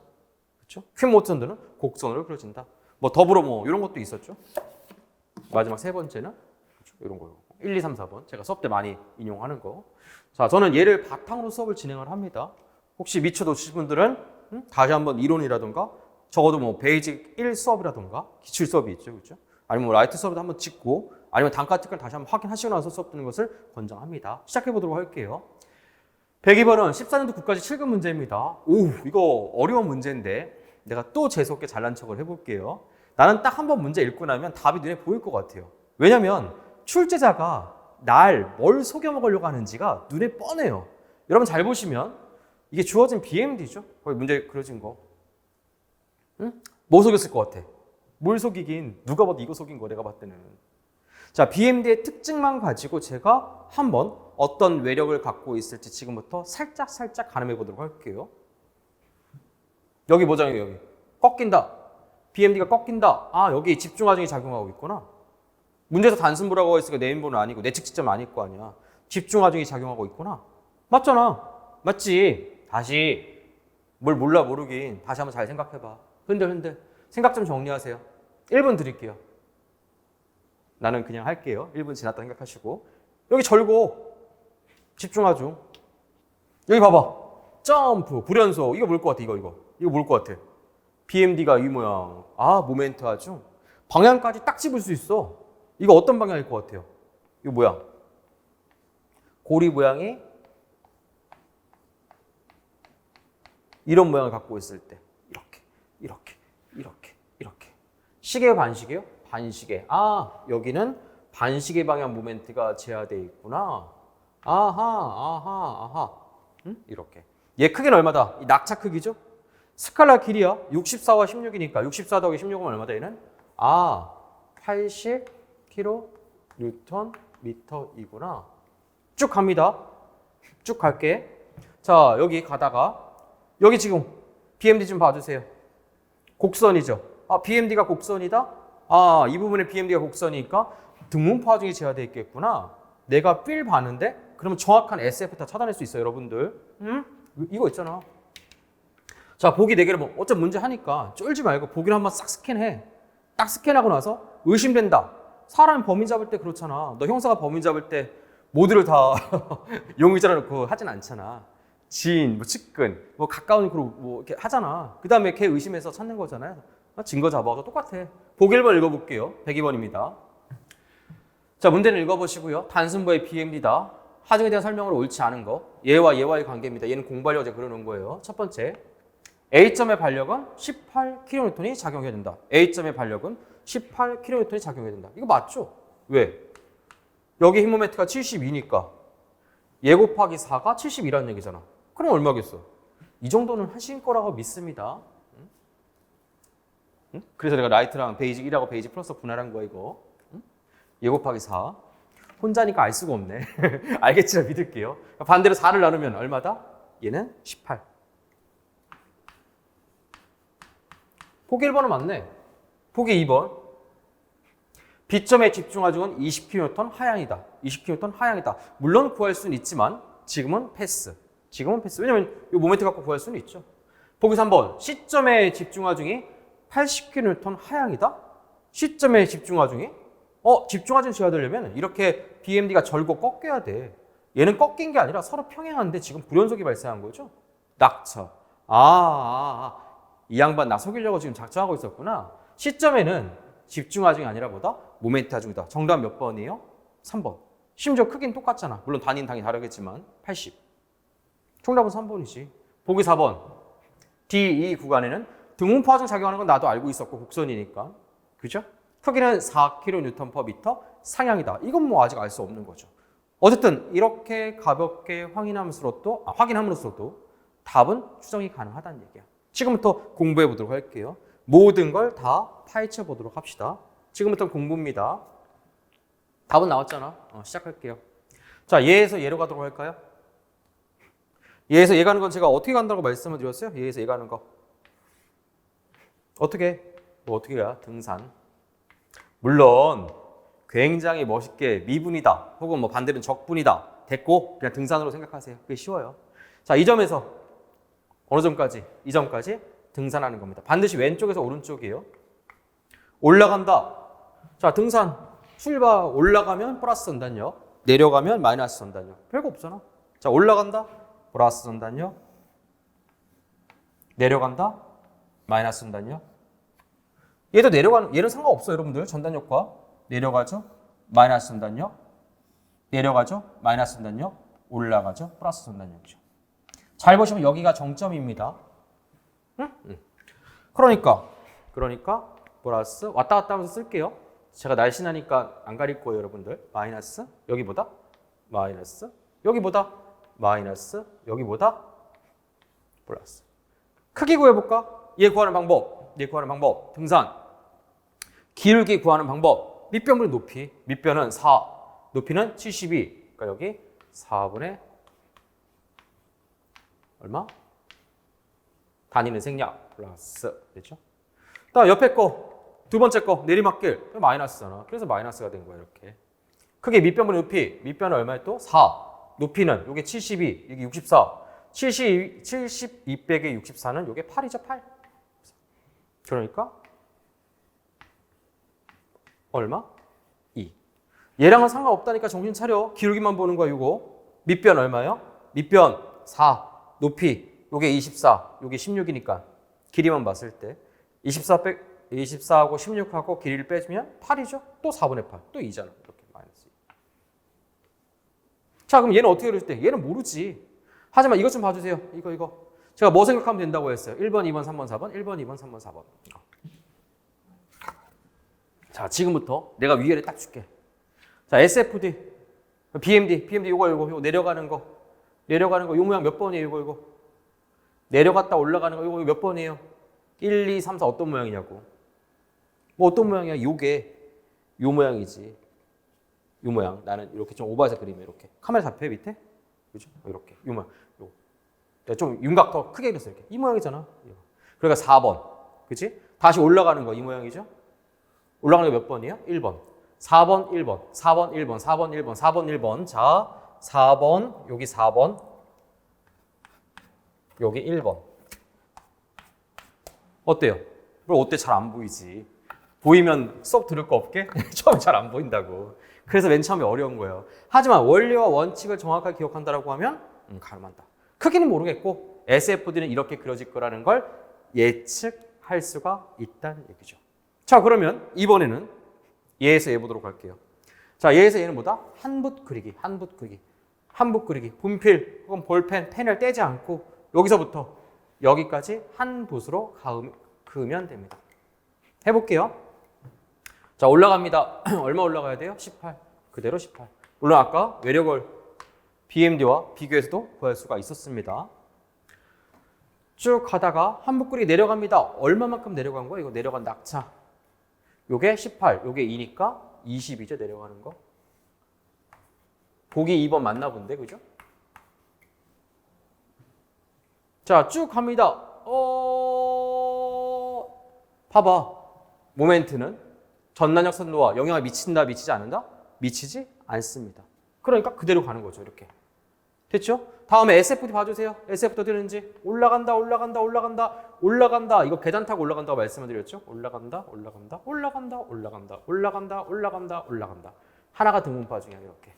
[SPEAKER 1] 그렇죠? 휘모멘트 선도는 곡선으로 그려진다. 뭐 더불어 뭐 이런 것도 있었죠. 마지막 세 번째는 그렇죠? 이런 거요. 1, 2, 3, 4번. 제가 수업 때 많이 인용하는 거. 자, 저는 얘를 바탕으로 수업을 진행을 합니다. 혹시 미처 놓치신 분들은 다시 한번 이론이라든가 적어도 뭐 베이직 1 수업이라든가 기출 수업이 있죠. 그렇죠? 아니면 뭐 라이트 수업도 한번 찍고 아니면 단가 특강 다시 한번 확인하시고 나서 수업 듣는 것을 권장합니다. 시작해 보도록 할게요. 102번은 14년도 국가시 7급 문제입니다. 이거 어려운 문제인데 내가 또 재수없게 잘난 척을 해볼게요. 나는 딱 한 번 문제 읽고 나면 답이 눈에 보일 것 같아요. 왜냐면 출제자가 날 뭘 속여 먹으려고 하는지가 눈에 뻔해요. 여러분 잘 보시면 이게 주어진 BMD죠. 거기 문제 그려진 거. 뭐 속였을 것 같아? 뭘 속이긴 누가 봐도 이거 속인 거 내가 봤을 때는. 자, BMD의 특징만 가지고 제가 한번 어떤 외력을 갖고 있을지 지금부터 살짝 가늠해 보도록 할게요. 여기 뭐잖아요, 여기. 꺾인다. BMD가 꺾인다. 여기 집중하중이 작용하고 있구나. 문제에서 단순부라고 했으니까 내인부는 아니고 내측 지점 아닐 거 아니야. 집중하중이 작용하고 있구나. 맞잖아. 맞지? 다시 뭘 몰라 모르긴 다시 한번 잘 생각해봐. 흔들. 생각 좀 정리하세요. 1분 드릴게요. 나는 그냥 할게요. 1분 지났다 생각하시고. 여기 절고 집중하중. 여기 봐봐. 점프, 불연소. 이거 뭘 것 같아? 이거 뭘 것 같아? BMD가 이 모양. 모멘트 하중. 방향까지 딱 집을 수 있어. 이거 어떤 방향일 것 같아요? 이거 모양. 고리 모양이 이런 모양을 갖고 있을 때 이렇게. 시계요, 반시계요? 반시계. 여기는 반시계 방향 모멘트가 제하되어 있구나. 아하. 이렇게. 얘 크기는 얼마다? 이 낙차 크기죠? 스칼라 길이야. 64와 16이니까 64 더하기 16은 얼마다 얘는? 80kNm/m이구나. 쭉 갑니다. 쭉 갈게. 자, 여기 가다가 여기 지금 BMD 좀 봐주세요. 곡선이죠. BMD가 곡선이다? 이 부분에 BMD가 곡선이니까 등분포 하중이 제어되어 있겠구나. 내가 필 봤는데 그러면 정확한 SF 다 찾아낼 수 있어요, 여러분들. 이거 있잖아. 자, 보기 4개를 뭐 어차피 문제 하니까 쫄지 말고 보기를 한번 싹 스캔해. 딱 스캔하고 나서 의심된다. 사람이 범인 잡을 때 그렇잖아. 너 형사가 범인 잡을 때 모두를 다 용의자로 놓고 하진 않잖아. 지인, 뭐 측근, 뭐 가까운 그룹 뭐 이렇게 하잖아. 그 다음에 걔 의심해서 찾는 거잖아요. 증거 잡아서 똑같아. 보기 1번 읽어볼게요. 102번입니다. 자, 문제는 읽어보시고요. 단순부의 BMD다. 하중에 대한 설명으로 옳지 않은 거. 얘와 얘와의 관계입니다. 얘는 공부하려고 제가 그려놓은 거예요. 첫 번째. A점의 반력은 18kN이 작용해야 된다. A점의 반력은 18kN이 작용해야 된다. 이거 맞죠? 왜? 여기 힘 모멘트가 72니까 얘 곱하기 4가 72라는 얘기잖아. 그럼 얼마겠어? 이 정도는 하신 거라고 믿습니다. 응? 그래서 내가 라이트랑 베이직 1하고 베이직 플러스 분할한 거야 이거. 응? 얘 곱하기 4. 혼자니까 알 수가 없네. 알겠지만 믿을게요. 반대로 4를 나누면 얼마다? 얘는 18. 보기 1번은 맞네. 보기 2번. B점의 집중하중은 20kN 하향이다. 20kN 하향이다. 물론 구할 수는 있지만 지금은 패스. 지금은 패스. 왜냐면 이 모멘트 갖고 구할 수는 있죠. 보기 3번. C점의 집중하중이 80kN 하향이다. C점의 집중하중이 집중하중 지어야 되려면 이렇게 BMD가 절고 꺾여야 돼. 얘는 꺾인 게 아니라 서로 평행한데 지금 불연속이 발생한 거죠. 낙차. 이 양반 나 속이려고 지금 작정하고 있었구나. C점에는 집중하중이 아니라 뭐다? 모멘트 하중이다. 정답 몇 번이에요? 3번. 심지어 크기는 똑같잖아. 물론 단위는 당연히 다르겠지만 80. 정답은 3번이지. 보기 4번. D, E 구간에는 등분포 하중 작용하는 건 나도 알고 있었고 곡선이니까. 그죠? 크기는 4kN/m 상향이다. 이건 뭐 아직 알 수 없는 거죠. 어쨌든 이렇게 가볍게 확인함으로써도 답은 추정이 가능하다는 얘기야. 지금부터 공부해 보도록 할게요. 모든 걸 다 파헤쳐 보도록 합시다. 지금부터 공부입니다. 답은 나왔잖아. 시작할게요. 자, 얘에서 얘로 가도록 할까요? 얘에서 얘 가는 건 제가 어떻게 간다고 말씀을 드렸어요? 얘에서 얘 가는 거. 어떻게? 어떻게 가? 등산. 물론 굉장히 멋있게 미분이다. 혹은 뭐 반대로는 적분이다. 됐고 그냥 등산으로 생각하세요. 그게 쉬워요. 자, 이 점에서 어느 점까지? 이 점까지 등산하는 겁니다. 반드시 왼쪽에서 오른쪽이에요. 올라간다. 자, 등산 출발 올라가면 플러스 전단력, 내려가면 마이너스 전단력. 별거 없잖아. 자, 올라간다. 플러스 전단력, 내려간다. 마이너스 전단력. 얘도 내려가는 얘는 상관없어요, 여러분들. 전단력과 내려가죠. 마이너스 전단력, 내려가죠. 마이너스 전단력, 올라가죠. 플러스 전단력이죠. 잘 보시면 여기가 정점입니다. 그러니까 플러스 왔다 갔다 하면서 쓸게요. 제가 날씬하니까 안 가릴 거예요, 여러분들. 마이너스 여기보다 마이너스 여기보다 마이너스 여기보다 플러스. 크기 구해볼까? 얘 구하는 방법. 등산. 기울기 구하는 방법. 밑변분의 높이. 밑변은 4. 높이는 72. 그러니까 여기 4분의 얼마? 단위는 생략 플러스. 됐죠? 다음 옆에 거. 두 번째 거 내리막길. 마이너스잖아. 그래서 마이너스가 된 거야, 이렇게. 크기 밑변분의 높이. 밑변은 얼마에 또? 4. 높이는 요게 72, 여기 64. 72 빼기 64는 요게 8이죠, 8. 그러니까 얼마? 2. 얘랑은 상관없다니까 정신 차려. 기울기만 보는 거야, 요거. 밑변 얼마요? 밑변 4. 높이 요게 24, 요게 16이니까 길이만 봤을 때 24하고 16하고 길이를 빼주면 8이죠? 또 4분의 8, 또 2잖아. 이렇게 마이너스 2. 자, 그럼 얘는 어떻게 그릴 때? 얘는 모르지. 하지만 이것 좀 봐주세요. 이거. 제가 뭐 생각하면 된다고 했어요? 1번, 2번, 3번, 4번. 1번, 2번, 3번, 4번. 자, 지금부터 내가 위에를 딱 줄게. 자, SFD, BMD 요거 내려가는 거. 요 모양 몇 번이에요, 이거. 내려갔다 올라가는 거 이거 몇 번이에요? 1, 2, 3, 4 어떤 모양이냐고. 뭐 어떤 모양이야? 요게 요 모양이지. 요 모양. 나는 이렇게 좀 오버해서 그리면 이렇게. 카메라 잡혀요 밑에? 그죠? 이렇게. 요 모양. 요. 내가 좀 윤곽 더 크게 그렸어 이렇게. 이 모양이잖아. 그러니까 4번. 그치? 다시 올라가는 거 이 모양이죠? 올라가는 게 몇 번이에요? 1번. 4번, 1번. 4번, 1번. 4번, 1번. 4번, 1번. 자, 4번, 여기 4번. 여기 1번. 어때요? 그럼 어때? 잘 안 보이지. 보이면 수업 들을 거 없게? 처음에 잘 안 보인다고. 그래서 맨 처음에 어려운 거예요. 하지만 원리와 원칙을 정확하게 기억한다라고 하면 가름한다. 크기는 모르겠고 SFD는 이렇게 그려질 거라는 걸 예측할 수가 있다는 얘기죠. 자, 그러면 이번에는 얘에서 얘 보도록 할게요. 자, 얘에서 얘는 뭐다? 한붓 그리기, 한붓 그리기. 한붓 그리기. 분필 혹은 볼펜, 펜을 떼지 않고 여기서부터 여기까지 한 붓으로 그으면 됩니다. 해볼게요. 자, 올라갑니다. 얼마 올라가야 돼요? 18. 그대로 18. 물론 아까 외력을 BMD와 비교해서도 구할 수가 있었습니다. 쭉 가다가 한붓 그리기 내려갑니다. 얼마만큼 내려간 거예요? 이거 내려간 낙차. 요게 18, 요게 2니까 20이죠, 내려가는 거. 보기 2번 맞나 본데, 그죠? 자, 쭉 갑니다. 봐봐. 모멘트는 전난역 선도와 영향을 미친다, 미치지 않는다? 미치지 않습니다. 그러니까 그대로 가는 거죠, 이렇게. 됐죠? 다음에 SFD 봐주세요. SFD 어디 되는지. 올라간다, 올라간다, 올라간다, 올라간다. 이거 계단 타고 올라간다고 말씀을 드렸죠? 올라간다, 올라간다, 올라간다, 올라간다, 올라간다, 올라간다, 올라간다. 하나가 등분파 중이야, 이렇게.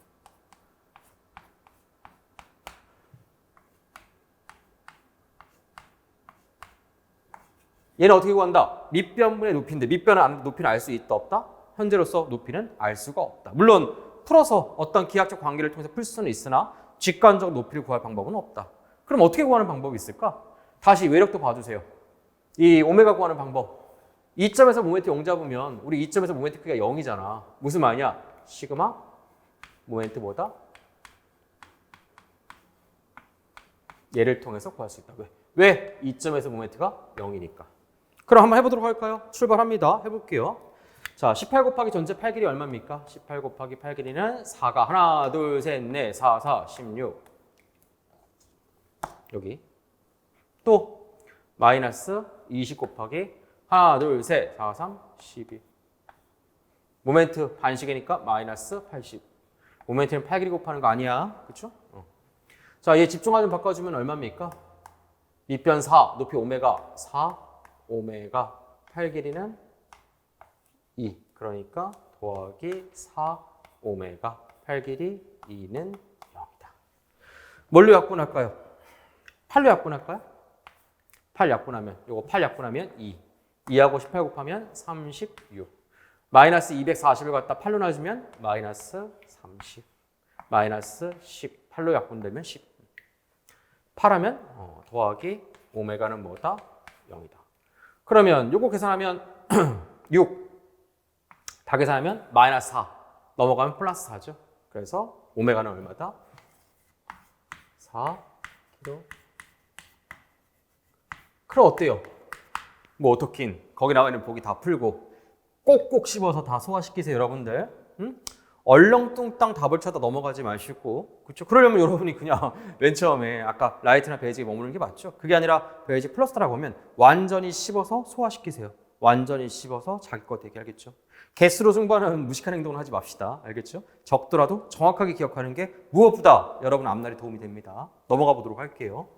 [SPEAKER 1] 얘는 어떻게 구한다? 밑변분의 높이인데 밑변의 높이는 알 수 있다, 없다? 현재로서 높이는 알 수가 없다. 물론 풀어서 어떤 기하학적 관계를 통해서 풀 수는 있으나 직관적 높이를 구할 방법은 없다. 그럼 어떻게 구하는 방법이 있을까? 다시 외력도 봐주세요. 이 오메가 구하는 방법. 2점에서 모멘트 0 잡으면 우리 2점에서 모멘트 크기가 0이잖아. 무슨 말이냐? 시그마 모멘트보다 얘를 통해서 구할 수 있다. 왜? 2점에서 모멘트가 0이니까. 그럼 한번 해보도록 할까요? 출발합니다. 해볼게요. 자, 18 곱하기 전체 8 길이 얼마입니까? 18 곱하기 8 길이는 4가 하나, 둘, 셋, 넷, 4, 4, 16. 여기. 또 마이너스 20 곱하기 하나, 둘, 셋, 4, 3, 12. 모멘트 반식이니까 마이너스 80. 모멘트는 8 길이 곱하는 거 아니야. 그쵸? 자, 얘 집중화 좀 바꿔주면 얼마입니까? 밑변 4, 높이 오메가 4, 오메가 8 길이는 2. 그러니까 더하기 4 오메가 8 길이 2는 0이다. 뭘로 약분할까요? 8로 약분할까요? 8 약분하면 요거 8 약분하면 2. 2하고 18 곱하면 36. 마이너스 240을 갖다 8로 나누면 마이너스 30. 마이너스 10. 8로 약분되면 10. 8하면 더하기 오메가는 뭐다? 0이다. 그러면 요거 계산하면 6. 다 계산하면 마이너스 4. 넘어가면 플러스 4죠. 그래서 오메가는 얼마다? 4kg. 그럼 어때요? 뭐 어떻긴 거기 나와 있는 보기 다 풀고 꼭꼭 씹어서 다 소화시키세요, 여러분들. 응? 얼렁뚱땅 답을 찾아 넘어가지 마시고, 그렇죠? 그러려면 여러분이 그냥 맨 처음에 아까 라이트나 베이직에 머무르는 게 맞죠? 그게 아니라 베이직 플러스라고 하면 완전히 씹어서 소화시키세요. 완전히 씹어서 자기 거 되게 알겠죠? 개수로 승부하는 무식한 행동을 하지 맙시다. 알겠죠? 적더라도 정확하게 기억하는 게 무엇보다 여러분 앞날에 도움이 됩니다. 넘어가 보도록 할게요.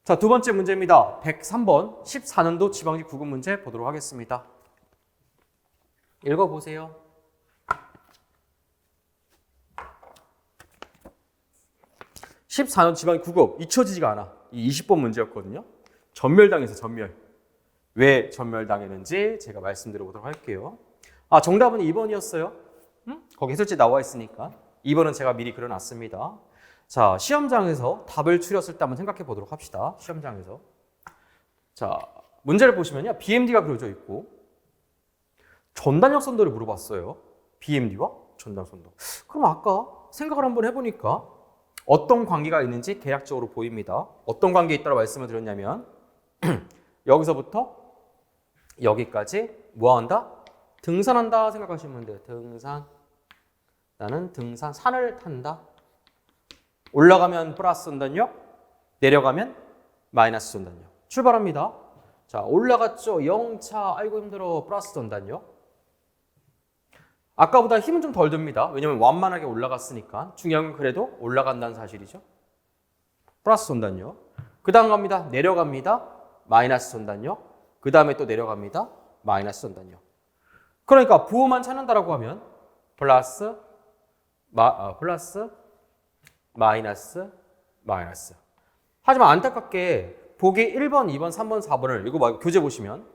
[SPEAKER 1] 자, 두 번째 문제입니다. 103번 14년도 지방직 구급 문제 보도록 하겠습니다. 읽어보세요. (14년) 지방직 구급 잊혀지지가 않아. 이 20번 문제였거든요. 전멸당해서 전멸. 왜 전멸당했는지 제가 말씀드려보도록 할게요. 아, 정답은 2번이었어요. 응? 거기 해설지 나와 있으니까. 2번은 제가 미리 그려놨습니다. 자, 시험장에서 답을 추렸을 때 한번 생각해 보도록 합시다. 시험장에서. 자, 문제를 보시면요. BMD가 그려져 있고 전단역 선도를 물어봤어요. BMD와 전단역 선도. 그럼 아까 생각을 한번 해보니까 어떤 관계가 있는지 대략적으로 보입니다. 어떤 관계에 있다고 말씀을 드렸냐면 여기서부터 여기까지 뭐 한다? 등산한다 생각하시면 돼요. 등산. 나는 등산, 산을 탄다. 올라가면 플러스 전단력, 내려가면 마이너스 전단력. 출발합니다. 자, 올라갔죠. 영차. 아이고 힘들어. 플러스 전단력. 아까보다 힘은 좀 덜 듭니다. 왜냐면 완만하게 올라갔으니까. 중요한 건 그래도 올라간다는 사실이죠. 플러스 전단력. 그 다음 갑니다. 내려갑니다. 마이너스 전단력. 그 다음에 또 내려갑니다. 마이너스 전단력. 그러니까 부호만 찾는다라고 하면 플러스, 마이너스, 마이너스. 하지만 안타깝게 보기 1번, 2번, 3번, 4번을 이거 막 교재 보시면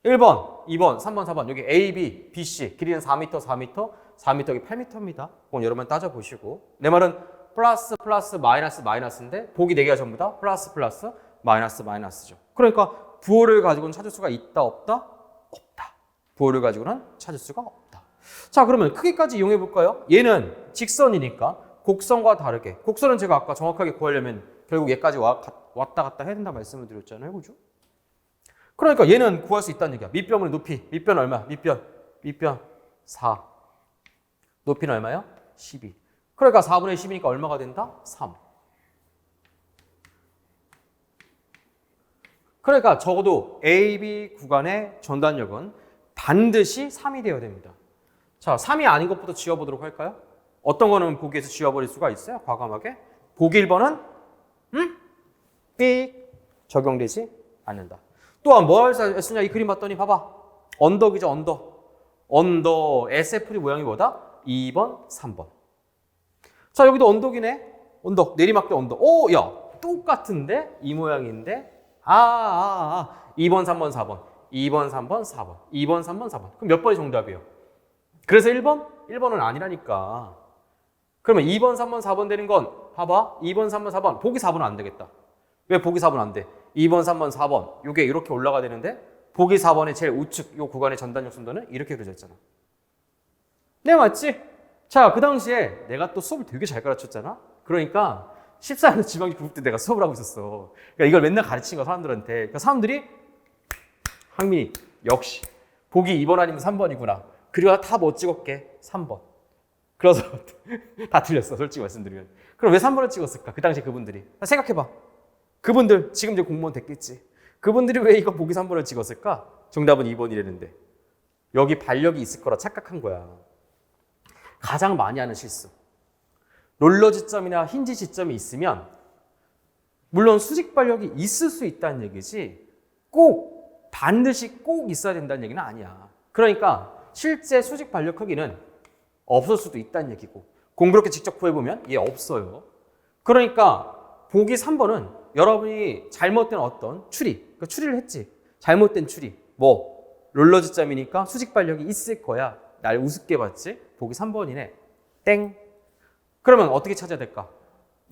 [SPEAKER 1] 1번, 2번, 3번, 4번 여기 A, B, B, C 길이는 4m, 4m, 4m 여기 8m입니다. 그건 여러분 따져보시고 내 말은 플러스, 플러스, 마이너스, 마이너스인데 보기 4개가 전부 다 플러스, 플러스, 마이너스, 마이너스죠. 그러니까 부호를 가지고는 찾을 수가 있다, 없다? 없다. 부호를 가지고는 찾을 수가 없다. 자, 그러면 크기까지 이용해 볼까요? 얘는 직선이니까 곡선과 다르게 곡선은 제가 아까 정확하게 구하려면 결국 얘까지 왔다 갔다 해야 된다 말씀을 드렸잖아요. 그죠? 그러니까 얘는 구할 수 있다는 얘기야. 밑변의 높이. 밑변 얼마? 밑변 4. 높이는 얼마요? 12. 그러니까 4분의 10이니까 얼마가 된다? 3. 그러니까 적어도 AB 구간의 전단력은 반드시 3이 되어야 됩니다. 자, 3이 아닌 것부터 지워보도록 할까요? 어떤 거는 보기에서 지워버릴 수가 있어요? 과감하게. 보기 1번은 삑 적용되지 않는다. 또한 뭘 쓰냐? 이 그림 봤더니 봐봐. 언덕이죠, 언덕. SFD 모양이 뭐다? 2번, 3번. 자, 여기도 언덕이네. 언덕, 내리막대 언덕. 오, 야, 똑같은데? 이 모양인데? 2번, 3번, 4번. 2번, 3번, 4번. 2번, 3번, 4번. 그럼 몇 번이 정답이에요? 그래서 1번? 1번은 아니라니까. 그러면 2번, 3번, 4번 되는 건 봐봐. 2번, 3번, 4번. 보기 4번은 안 되겠다. 왜 보기 4번 안 돼? 2번, 3번, 4번. 이게 이렇게 올라가야 되는데 보기 4번의 제일 우측 요 구간의 전단력 순도는 이렇게 그려져 있잖아. 네, 맞지? 자, 그 당시에 내가 또 수업을 되게 잘 가르쳤잖아. 그러니까 14년 지방직 부급 때 내가 수업을 하고 있었어. 그러니까 이걸 맨날 가르친 거야, 사람들한테. 그러니까 사람들이 항민이 역시 보기 2번 아니면 3번이구나. 그리고 다 뭐 찍었게? 3번. 그래서 다 틀렸어, 솔직히 말씀드리면. 그럼 왜 3번을 찍었을까? 그 당시 그분들이. 생각해봐. 그분들 지금 이제 공무원 됐겠지. 그분들이 왜 이거 보기 3번을 찍었을까? 정답은 2번이라는데. 여기 반력이 있을 거라 착각한 거야. 가장 많이 하는 실수. 롤러 지점이나 힌지 지점이 있으면 물론 수직 반력이 있을 수 있다는 얘기지 꼭 반드시 꼭 있어야 된다는 얘기는 아니야. 그러니까 실제 수직 반력 크기는 없을 수도 있다는 얘기고 공부롭게 직접 구해보면 얘 없어요. 그러니까 보기 3번은 여러분이 잘못된 어떤 추리, 그러니까 추리를 했지. 잘못된 추리. 뭐 롤러 지점이니까 수직 반력이 있을 거야. 날 우습게 봤지. 보기 3번이네. 땡. 그러면 어떻게 찾아야 될까?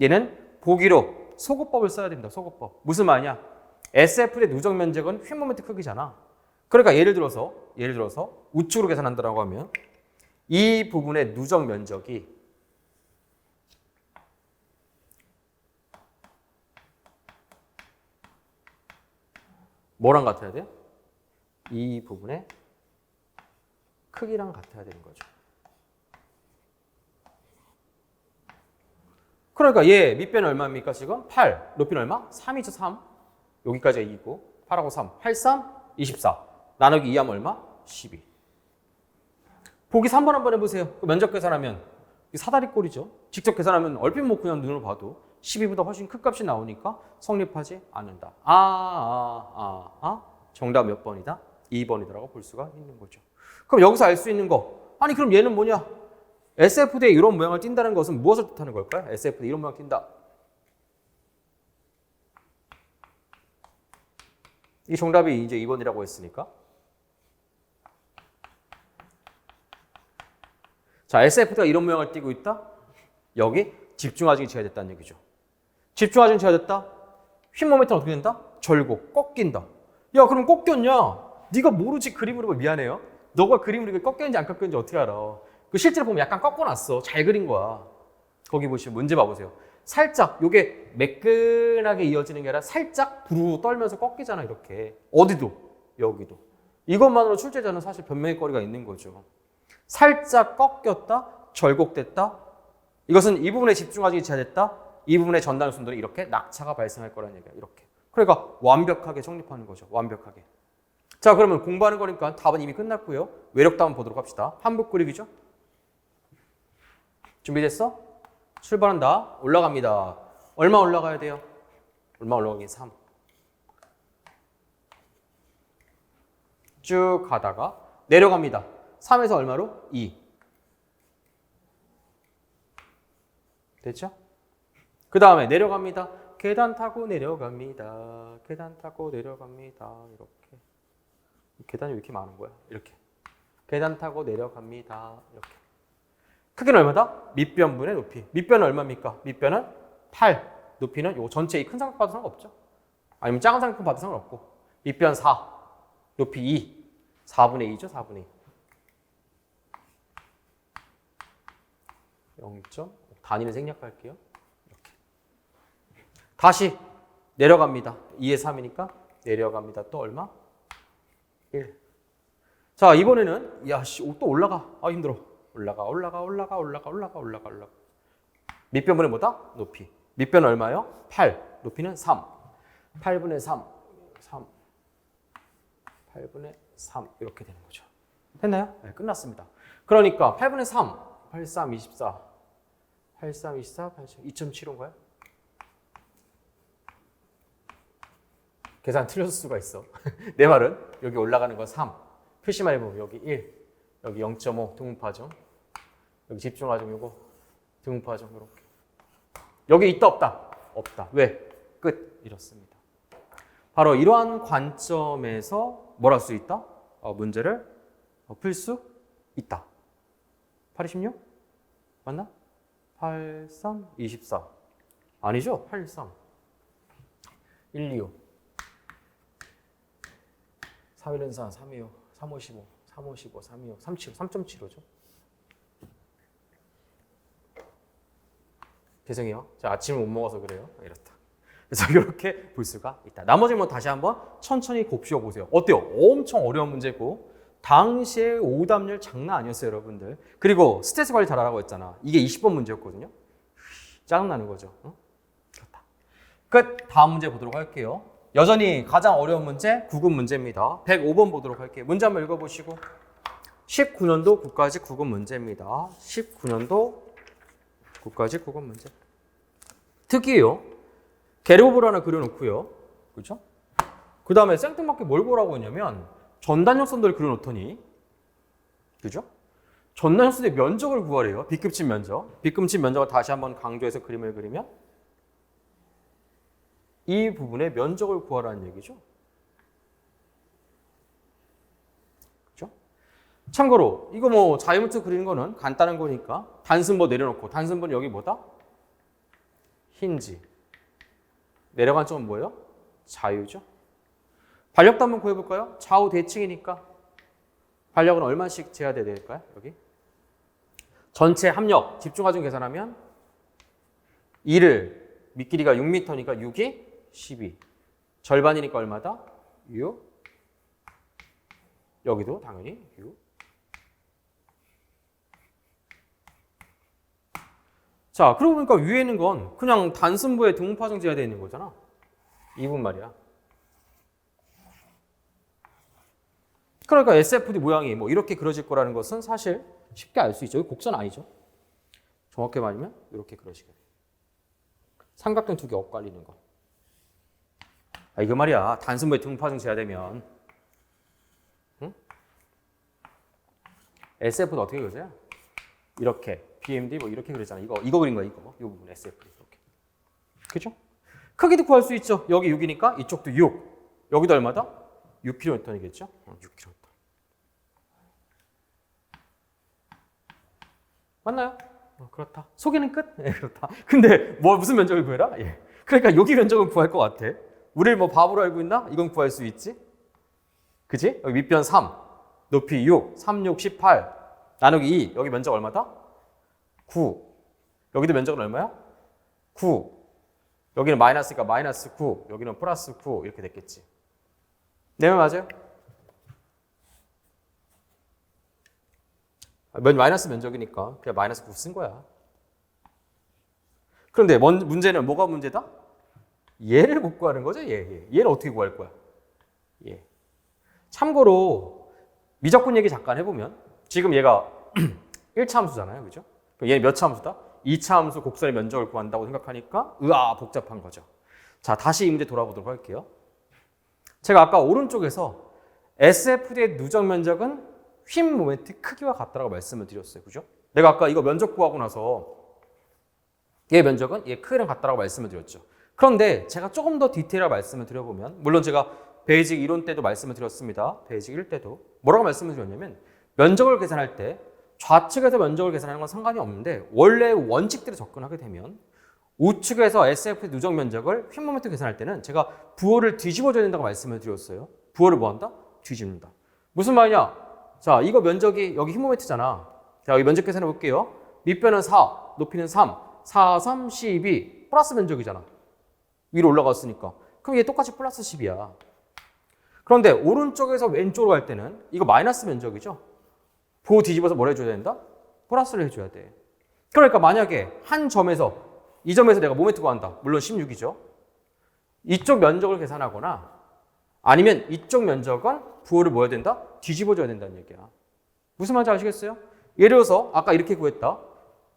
[SPEAKER 1] 얘는 보기로 소거법을 써야 된다. 소거법. 무슨 말이냐? SF의 누적 면적은 휠 모멘트 크기잖아. 그러니까 예를 들어서 우측으로 계산한다고 하면 이 부분의 누적 면적이 뭐랑 같아야 돼요? 이 부분의 크기랑 같아야 되는 거죠. 그러니까 얘 밑변 얼마입니까 지금? 8. 높이는 얼마? 3이죠, 3. 여기까지가 2고 8하고 3. 8, 3, 24. 나누기 2하면 얼마? 12. 보기 3번 한번 해보세요. 면적 계산하면 사다리꼴이죠. 직접 계산하면 얼핏 뭐 그냥 눈으로 봐도 12보다 훨씬 큰 값이 나오니까 성립하지 않는다. 정답 몇 번이다? 2번이더라고 볼 수가 있는 거죠. 그럼 여기서 알 수 있는 거. 아니 그럼 얘는 뭐냐? SFD에 이런 모양을 띈다는 것은 무엇을 뜻하는 걸까요? SFD에 이런 모양 띈다. 이 정답이 이제 2번이라고 했으니까. 자, SFD가 이런 모양을 띄고 있다? 여기 집중하중이 제외됐다는 얘기죠. 집중하중이 제외됐다? 휜 모멘트는 어떻게 된다? 절고, 꺾인다. 야, 그럼 꺾였냐? 네가 모르지 그림으로 보면 미안해요. 너가 그림으로 이게 꺾였는지 안 꺾였는지 어떻게 알아? 그 실제로 보면 약간 꺾어놨어. 잘 그린 거야. 거기 보시면 문제 봐보세요. 살짝 요게 매끈하게 이어지는 게 아니라 살짝 부르르 떨면서 꺾이잖아 이렇게. 어디도 여기도. 이것만으로 출제자는 사실 변명의거리가 있는 거죠. 살짝 꺾였다, 절곡됐다. 이것은 이 부분에 집중하기 제한됐다. 이 부분의 전단순들이 이렇게 낙차가 발생할 거라는 얘기야. 이렇게. 그러니까 완벽하게 정립하는 거죠. 완벽하게. 자, 그러면 공부하는 거니까 답은 이미 끝났고요. 외력도 한번 보도록 합시다. 한복 그리기죠. 준비됐어? 출발한다. 올라갑니다. 얼마 올라가야 돼요? 얼마 올라가긴 3. 쭉 가다가 내려갑니다. 3에서 얼마로? 2. 됐죠? 그 다음에 내려갑니다. 계단 타고 내려갑니다. 계단 타고 내려갑니다. 이렇게. 계단이 왜 이렇게 많은 거야? 이렇게. 계단 타고 내려갑니다. 이렇게. 크기는 얼마다? 밑변분의 높이. 밑변은 얼마입니까? 밑변은 8. 높이는 요 전체 이 큰 삼각형 봐도 상관없죠. 아니면 작은 삼각형 봐도 상관없고. 밑변 4. 높이 2. 4분의 2죠. 4분의 2. 0점. 단위를 생략할게요. 이렇게. 다시 내려갑니다. 2에 3이니까 내려갑니다. 또 얼마? 1. 자, 이번에는 또 올라가. 힘들어. 올라가. 밑변분의 뭐다? 높이. 밑변은 얼마요? 8. 높이는 3. 8분의 3. 8분의 3. 이렇게 되는 거죠. 됐나요? 네, 끝났습니다. 그러니까 8분의 3. 83, 24. 83, 24, 87. 2.75인가요? 계산 틀렸을 수가 있어. 내 말은 여기 올라가는 건 3. 표시만 해보면 여기 1. 여기 0.5 등분파죠. 여기 집중하죠. 요거 등분파죠. 이렇게. 여기 있다 없다? 없다. 왜? 끝. 이렇습니다. 바로 이러한 관점에서 뭘 할 수 있다? 문제를 풀 수 있다. 8, 26? 맞나? 8, 3, 24. 아니죠? 8, 3. 1, 2, 5. 4, 1, 4, 3, 2, 5. 3, 5, 15. 3, 5, 15. 3, 2, 5. 3, 7, 3.75죠. 죄송해요. 제가 아침을 못 먹어서 그래요. 이렇다. 그래서 이렇게 볼 수가 있다. 나머지 뭐 다시 한번 천천히 곱씹어 보세요. 어때요? 엄청 어려운 문제고 당시에 오답률 장난 아니었어요, 여러분들. 그리고 스트레스 관리 잘하라고 했잖아. 이게 20번 문제였거든요. 짜증나는 거죠. 응? 그렇다. 끝. 다음 문제 보도록 할게요. 여전히 가장 어려운 문제 9급 문제입니다. 105번 보도록 할게요. 문제 한번 읽어보시고 19년도 국가직 9급 문제입니다. 19년도 국가직 9급 문제. 특이해요. 계류법을 하나 그려놓고요. 그렇죠? 그 다음에 생뚱맞게 뭘 보라고 했냐면 전단역선들을 그려놓더니 그죠? 전단역선의 면적을 구하래요. B급집 면적. B급집 면적을 다시 한번 강조해서 그림을 그리면 이 부분의 면적을 구하라는 얘기죠. 그죠? 참고로 이거 뭐 자유문자 그리는 거는 간단한 거니까 단순보 내려놓고 단순보는 여기 뭐다? 힌지. 내려간 점은 뭐예요? 자유죠. 반력도 한번 구해볼까요? 좌우 대칭이니까 반력은 얼마씩 제어돼야 될까요? 여기 전체 합력 집중하중 계산하면 2를 밑길이가 6m니까 6이 12 절반이니까 얼마다? 6 여기도 당연히 6 자, 그러고 보니까 위에 있는 건 그냥 단순부에 등분파정 제어되어 있는 거잖아. 이 부분 말이야. 그러니까 SFD 모양이 뭐 이렇게 그려질 거라는 것은 사실 쉽게 알 수 있죠. 여기 곡선 아니죠. 정확히 말하면 이렇게 그려지게 돼요. 삼각형 두 개 엇갈리는 거. 이거 말이야. 단순부에 등분파정 제어되면 응? SF도 어떻게 그려져요? 이렇게. BMD 뭐 이렇게 그랬잖아. 이거 그린 거야, 이거. 이 부분 SFD 이렇게. 그죠? 크기도 구할 수 있죠. 여기 6이니까 이쪽도 6. 여기도 얼마다? 6kN이겠죠? 6kN. 맞나요? 그렇다. 소개는 끝? 네, 그렇다. 근데 무슨 면적을 구해라? 예. 그러니까 여기 면적은 구할 것 같아. 우리를 뭐 바보로 알고 있나? 이건 구할 수 있지? 그지? 여기 밑변 3, 높이 6, 3, 6, 18, 나누기 2. 여기 면적 얼마다? 9. 여기도 면적은 얼마야? 9. 여기는 마이너스니까 마이너스 9. 여기는 플러스 9. 이렇게 됐겠지. 네, 맞아요? 마이너스 면적이니까 그냥 마이너스 9 쓴 거야. 그런데 문제는 뭐가 문제다? 얘를 못 구하는 거죠. 얘는 어떻게 구할 거야? 얘. 참고로 미적분 얘기 잠깐 해보면 지금 얘가 1차 함수잖아요. 그죠? 얘는 몇 차 함수다? 2차 함수 곡선의 면적을 구한다고 생각하니까 복잡한 거죠. 자, 다시 이 문제 돌아보도록 할게요. 제가 아까 오른쪽에서 SFD의 누적 면적은 휨 모멘트 크기와 같다라고 말씀을 드렸어요. 그죠? 내가 아까 이거 면적 구하고 나서 얘 면적은 얘 크기랑 같다라고 말씀을 드렸죠. 그런데 제가 조금 더 디테일하게 말씀을 드려보면, 물론 제가 베이직 이론 때도 말씀을 드렸습니다. 베이직 1 때도 뭐라고 말씀을 드렸냐면, 면적을 계산할 때 좌측에서 면적을 계산하는 건 상관이 없는데 원래 원칙대로 접근하게 되면 우측에서 SF 누적 면적을 휨 모멘트 계산할 때는 제가 부호를 뒤집어줘야 된다고 말씀을 드렸어요. 부호를 뭐 한다? 뒤집는다. 무슨 말이냐? 자, 이거 면적이 여기 휨 모멘트잖아. 자, 여기 면적 계산해 볼게요. 밑변은 4, 높이는 3, 4, 3, 12 플러스 면적이잖아. 위로 올라갔으니까. 그럼 얘 똑같이 플러스 10이야. 그런데 오른쪽에서 왼쪽으로 갈 때는 이거 마이너스 면적이죠. 부호 뒤집어서 뭘 해줘야 된다? 플러스를 해줘야 돼. 그러니까 만약에 한 점에서 이 점에서 내가 모멘트 구한다. 물론 16이죠. 이쪽 면적을 계산하거나 아니면 이쪽 면적은 부호를 뭐 해야 된다? 뒤집어줘야 된다는 얘기야. 무슨 말인지 아시겠어요? 예를 들어서 아까 이렇게 구했다.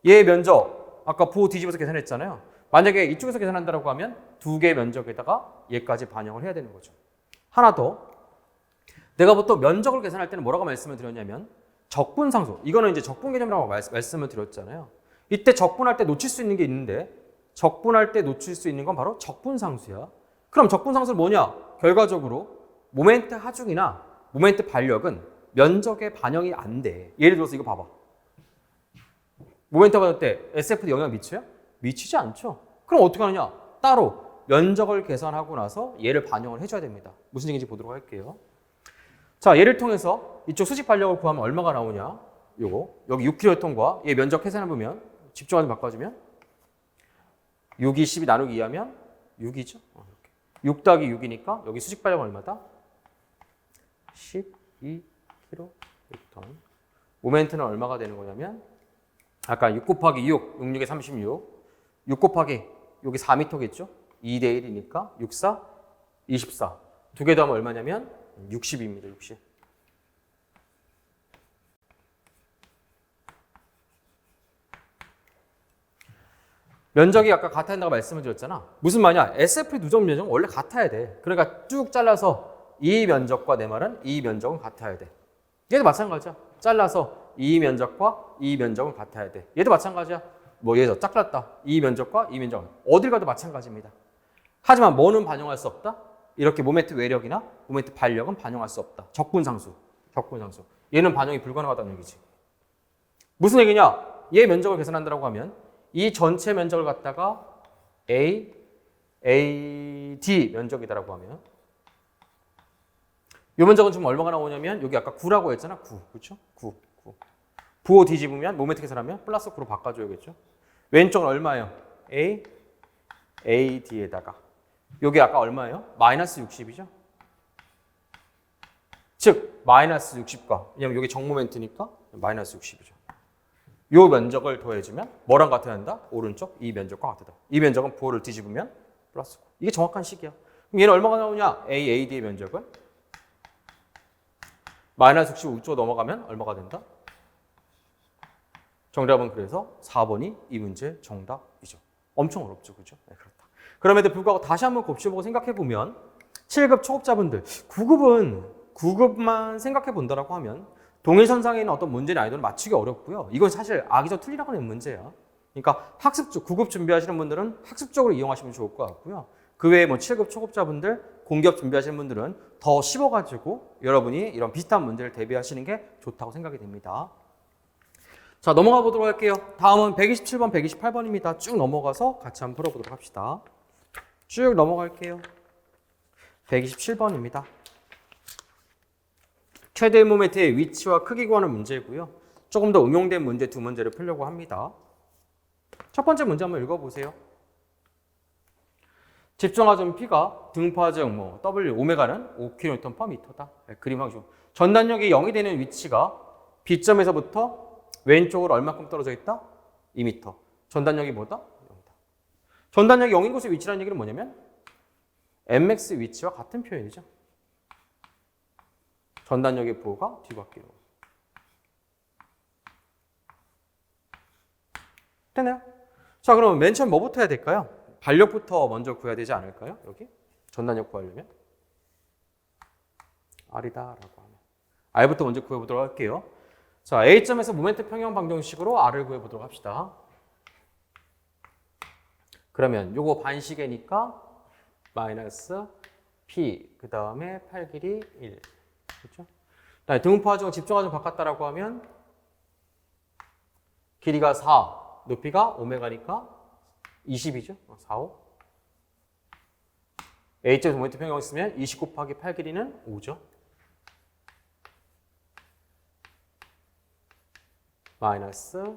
[SPEAKER 1] 얘 면적 아까 부호 뒤집어서 계산했잖아요. 만약에 이쪽에서 계산한다고 하면 두 개의 면적에다가 얘까지 반영을 해야 되는 거죠. 하나 더. 내가 보통 면적을 계산할 때는 뭐라고 말씀을 드렸냐면 적분상수. 이거는 이제 적분 개념이라고 말씀을 드렸잖아요. 이때 적분할 때 놓칠 수 있는 게 있는데 적분할 때 놓칠 수 있는 건 바로 적분상수야. 그럼 적분상수는 뭐냐? 결과적으로 모멘트 하중이나 모멘트 반력은 면적에 반영이 안 돼. 예를 들어서 이거 봐봐. 모멘트 받을 때 SFD 영향 미쳐요? 미치지 않죠. 그럼 어떻게 하느냐? 따로 면적을 계산하고 나서 얘를 반영을 해줘야 됩니다. 무슨 얘기인지 보도록 할게요. 자, 얘를 통해서 이쪽 수직 반력을 구하면 얼마가 나오냐? 요거 여기 6kgton과 얘 면적 계산해보면 집중해서 바꿔주면 6이 12 나누기 2하면 6이죠. 6 더하기 6이니까 여기 수직 반력은 얼마다? 12kgton. 모멘트는 얼마가 되는 거냐면 아까 6 곱하기 6, 6, 6에 36. 6 곱하기 여기 4m겠죠? 2대 1이니까 6, 4, 24. 두 개 더하면 얼마냐면 60입니다. 60. 면적이 아까 같아야 된다고 말씀을 드렸잖아. 무슨 말이냐? SF 누적 면적은 원래 같아야 돼. 그러니까 쭉 잘라서 이 면적과 내 말은 이 면적은 같아야 돼. 얘도 마찬가지야. 잘라서 이 면적과 이 면적은 같아야 돼. 얘도 마찬가지야. 뭐 얘도 짝 잘랐다. 이 면적과 이 면적은 어딜 가도 마찬가지입니다. 하지만 뭐는 반영할 수 없다? 이렇게 모멘트 외력이나 모멘트 반력은 반영할 수 없다. 적분상수. 적분상수. 얘는 반영이 불가능하다는 얘기지. 무슨 얘기냐? 얘 면적을 계산한다고 하면 이 전체 면적을 갖다가 A, D 면적이다라고 하면 이 면적은 지금 얼마가 나오냐면 여기 아까 9라고 했잖아. 9. 그렇죠? 9. 부호 뒤집으면 모멘트 계산하면 플러스 9로 바꿔줘야겠죠. 왼쪽은 얼마예요? AD에다가 여기 아까 얼마예요? 마이너스 60이죠. 즉 마이너스 60과 왜냐면 여기 정모멘트니까 마이너스 60이죠. 요 면적을 더해주면 뭐랑 같아야 한다? 오른쪽 이 면적과 같다. 이 면적은 부호를 뒤집으면 플러스 9. 이게 정확한 식이야. 그럼 얘는 얼마가 나오냐? AD의 면적은 마이너스 60 우측으로 넘어가면 얼마가 된다? 정답은 그래서 4번이 이 문제 정답이죠. 엄청 어렵죠. 그죠? 네, 그렇다. 그럼에도 불구하고 다시 한번 곱씹어보고 생각해보면 7급 초급자분들 9급만 생각해본다라고 하면 동일선상에 있는 어떤 문제 난이도는 맞추기 어렵고요. 이건 사실 악의적 틀리라고 하는 문제야. 그러니까 학습적 9급 준비하시는 분들은 학습적으로 이용하시면 좋을 것 같고요. 그 외에 뭐 7급 초급자분들 공기업 준비하시는 분들은 더 씹어가지고 여러분이 이런 비슷한 문제를 대비하시는 게 좋다고 생각이 됩니다. 자, 넘어가 보도록 할게요. 다음은 127번, 128번입니다. 쭉 넘어가서 같이 한번 풀어보도록 합시다. 쭉 넘어갈게요. 127번입니다. 최대 모멘트의 위치와 크기 구하는 문제고요. 조금 더 응용된 문제 두 문제를 풀려고 합니다. 첫 번째 문제 한번 읽어보세요. 집중하점 P가 등파증 뭐 W 오메가는 5km/m다. 그림 하기 좋은. 전단력이 0이 되는 위치가 B점에서부터 왼쪽으로 얼마큼 떨어져 있다? 2m. 전단력이 뭐다? 0이다. 전단력이 0인 곳의 위치라는 얘기는 뭐냐면 mx 위치와 같은 표현이죠. 전단력의 부호가 뒤바뀌로. 됐나요? 자, 그럼 맨 처음 뭐부터 해야 될까요? 반력부터 먼저 구해야 되지 않을까요? 여기 전단력 구하려면 R이다라고 하면 R부터 먼저 구해보도록 할게요. 자, A점에서 모멘트 평형 방정식으로 R을 구해보도록 합시다. 그러면 요거 반시계니까 마이너스 P 그 다음에 팔 길이 1 그렇죠? 등분포화증을 집중화증 바꿨다라고 하면 길이가 4 높이가 오메가니까 20이죠? 4, 5 A점에서 모멘트 평형을 쓰면 20 곱하기 8 길이는 5죠. 마이너스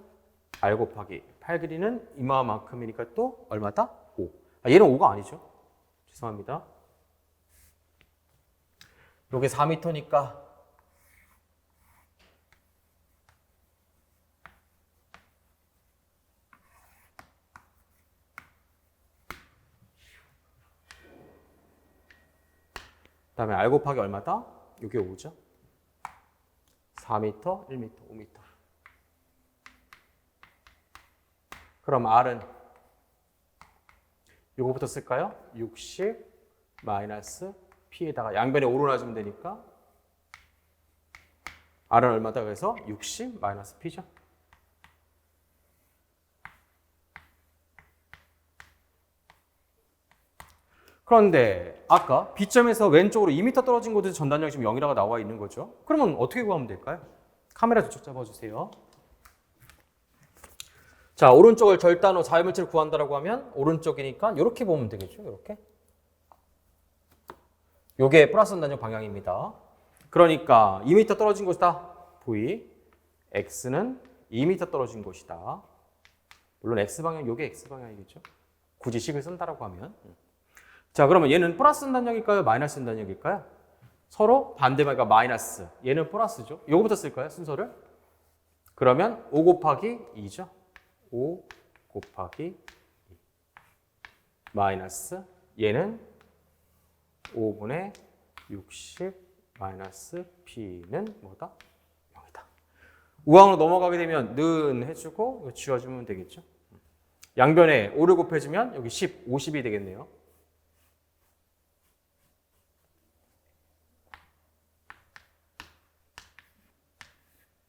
[SPEAKER 1] R 곱하기 8 길이는 이마만큼이니까 또 얼마다? 5. 얘는 5가 아니죠. 죄송합니다. 요게 4m니까 그다음에 R 곱하기 얼마다? 요게 5죠. 4m, 1m, 5m. 그럼 R은 요거부터 쓸까요? 60 마이너스 P에다가 양변에 5로 놔주면 되니까 R은 얼마다 그래서 60 마이너스 P죠. 그런데 아까 B점에서 왼쪽으로 2m 떨어진 곳에서 전단력이 지금 0이라고 나와 있는 거죠. 그러면 어떻게 구하면 될까요? 카메라 저쪽 잡아주세요. 자, 오른쪽을 절단으로 자유물체를 구한다라고 하면 오른쪽이니까 이렇게 보면 되겠죠. 이렇게. 요게 플러스 전단력 방향입니다. 그러니까 2m 떨어진 곳이다. V. X는 2m 떨어진 곳이다. 물론 X방향, 요게 X방향이겠죠. 굳이 식을 쓴다라고 하면. 자, 그러면 얘는 플러스 전단력일까요? 마이너스 전단력일까요? 서로 반대방향 마이너스. 얘는 플러스죠. 요거부터 쓸까요? 순서를? 그러면 5 곱하기 2죠. 5 곱하기 2 마이너스 얘는 5분의 60 마이너스 P는 뭐다? 0이다. 우항으로 넘어가게 되면 는 해주고 이거 지워주면 되겠죠. 양변에 5를 곱해주면 여기 10, 50이 되겠네요.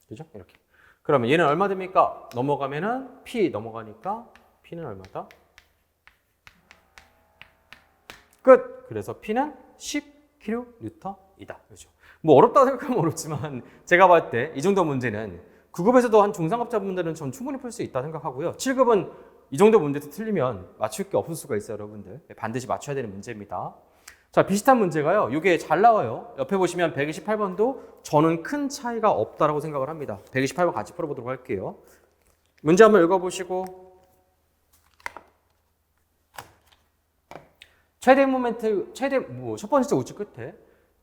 [SPEAKER 1] 그죠? 이렇게. 그러면 얘는 얼마 됩니까? 넘어가면은 P 넘어가니까 P는 얼마다? 끝! 그래서 P는 10kN이다. 그렇죠. 뭐 어렵다고 생각하면 어렵지만 제가 봤을 때 이 정도 문제는 9급에서도 한 중상급자분들은 전 충분히 풀 수 있다 생각하고요. 7급은 이 정도 문제도 틀리면 맞출 게 없을 수가 있어요, 여러분들. 반드시 맞춰야 되는 문제입니다. 자, 비슷한 문제가요. 이게 잘 나와요. 옆에 보시면 128번도 저는 큰 차이가 없다라고 생각을 합니다. 128번 같이 풀어보도록 할게요. 문제 한번 읽어보시고 최대 모멘트, 첫 번째 우측 끝에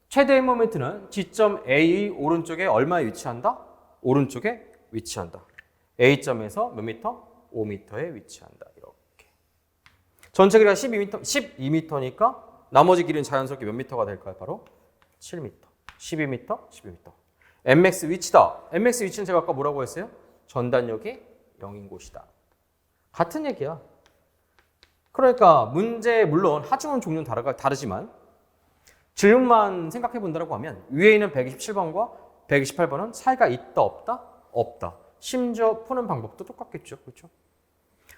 [SPEAKER 1] 최대 모멘트는 지점 A 오른쪽에 얼마에 위치한다? 오른쪽에 위치한다. A점에서 몇 미터? 5m에 위치한다. 이렇게. 전체 길이가 12m니까 나머지 길이는 자연스럽게 몇 미터가 될까요? 바로 7m. 12m, 12m. mx 위치다. mx 위치는 제가 아까 뭐라고 했어요? 전단력이 0인 곳이다. 같은 얘기야. 그러니까 문제 물론 하중은 종류는 다르지만 질문만 생각해 본다고 하면 위에 있는 127번과 128번은 차이가 있다 없다? 없다. 심지어 푸는 방법도 똑같겠죠. 그렇죠?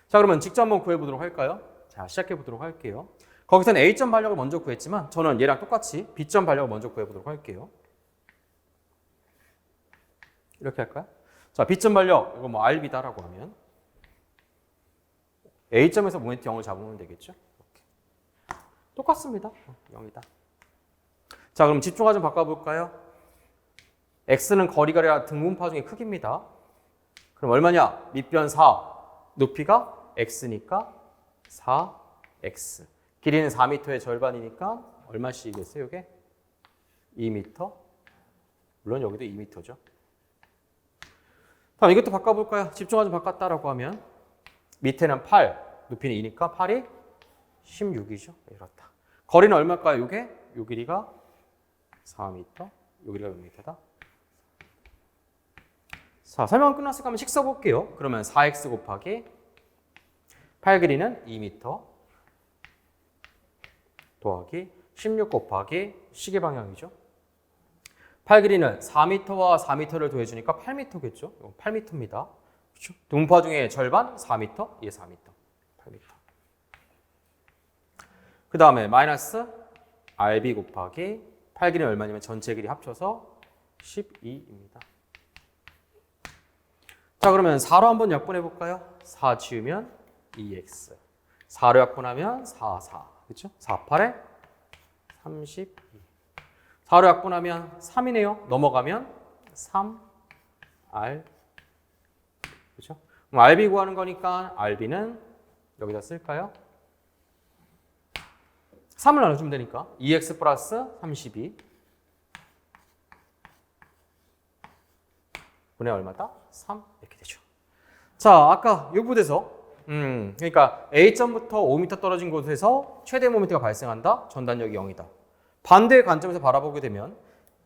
[SPEAKER 1] 자, 그러면 직접 한번 구해 보도록 할까요? 자, 시작해 보도록 할게요. 거기서는 A점 반력을 먼저 구했지만 저는 얘랑 똑같이 B점 반력을 먼저 구해 보도록 할게요. 이렇게 할까요? 자, B점 반력 이거 뭐 RB다라고 하면 A점에서 모멘트 0을 잡으면 되겠죠? 이렇게. 똑같습니다. 0이다. 자, 그럼 집중화 좀 바꿔볼까요? X는 거리가 아니라 등분파 중의 크기입니다. 그럼 얼마냐? 밑변 4, 높이가 X니까 4X. 길이는 4m의 절반이니까 얼마씩이겠어요, 이게? 2m. 물론 여기도 2m죠. 다음 이것도 바꿔볼까요? 집중하지 바꿨다라고 하면 밑에는 8, 높이는 2니까 8이 16이죠. 이렇다. 거리는 얼마일까요? 이게? 요 길이가 4m, 요 길이가 몇 m다? 자, 설명 끝났으니까 한번 식 써볼게요. 그러면 4x 곱하기 8 길이는 2m 더하기 16 곱하기 시계 방향이죠. 8 길이는 4m와 4m를 더해주니까 8m겠죠. 8m입니다. 그렇죠? 분파 중에 절반 4m, 이게 4m, 8m. 그 다음에 마이너스 RB 곱하기 8 길이는 얼마냐면 전체 길이 합쳐서 12입니다. 자, 그러면 4로 한번 약분해 볼까요? 4 지우면 2x. 4로 약분하면 4, 4. 그렇죠? 4, 8에 32. 4로 약분하면 3이네요. 넘어가면 3R. 그렇죠? 그럼 RB 구하는 거니까 RB는 여기다 쓸까요? 3을 나눠주면 되니까 2x 플러스 32 분의 얼마다? 3 이렇게 되죠. 자, 아까 이 부분에서 그러니까 A점부터 5m 떨어진 곳에서 최대 모멘트가 발생한다. 전단력이 0이다. 반대의 관점에서 바라보게 되면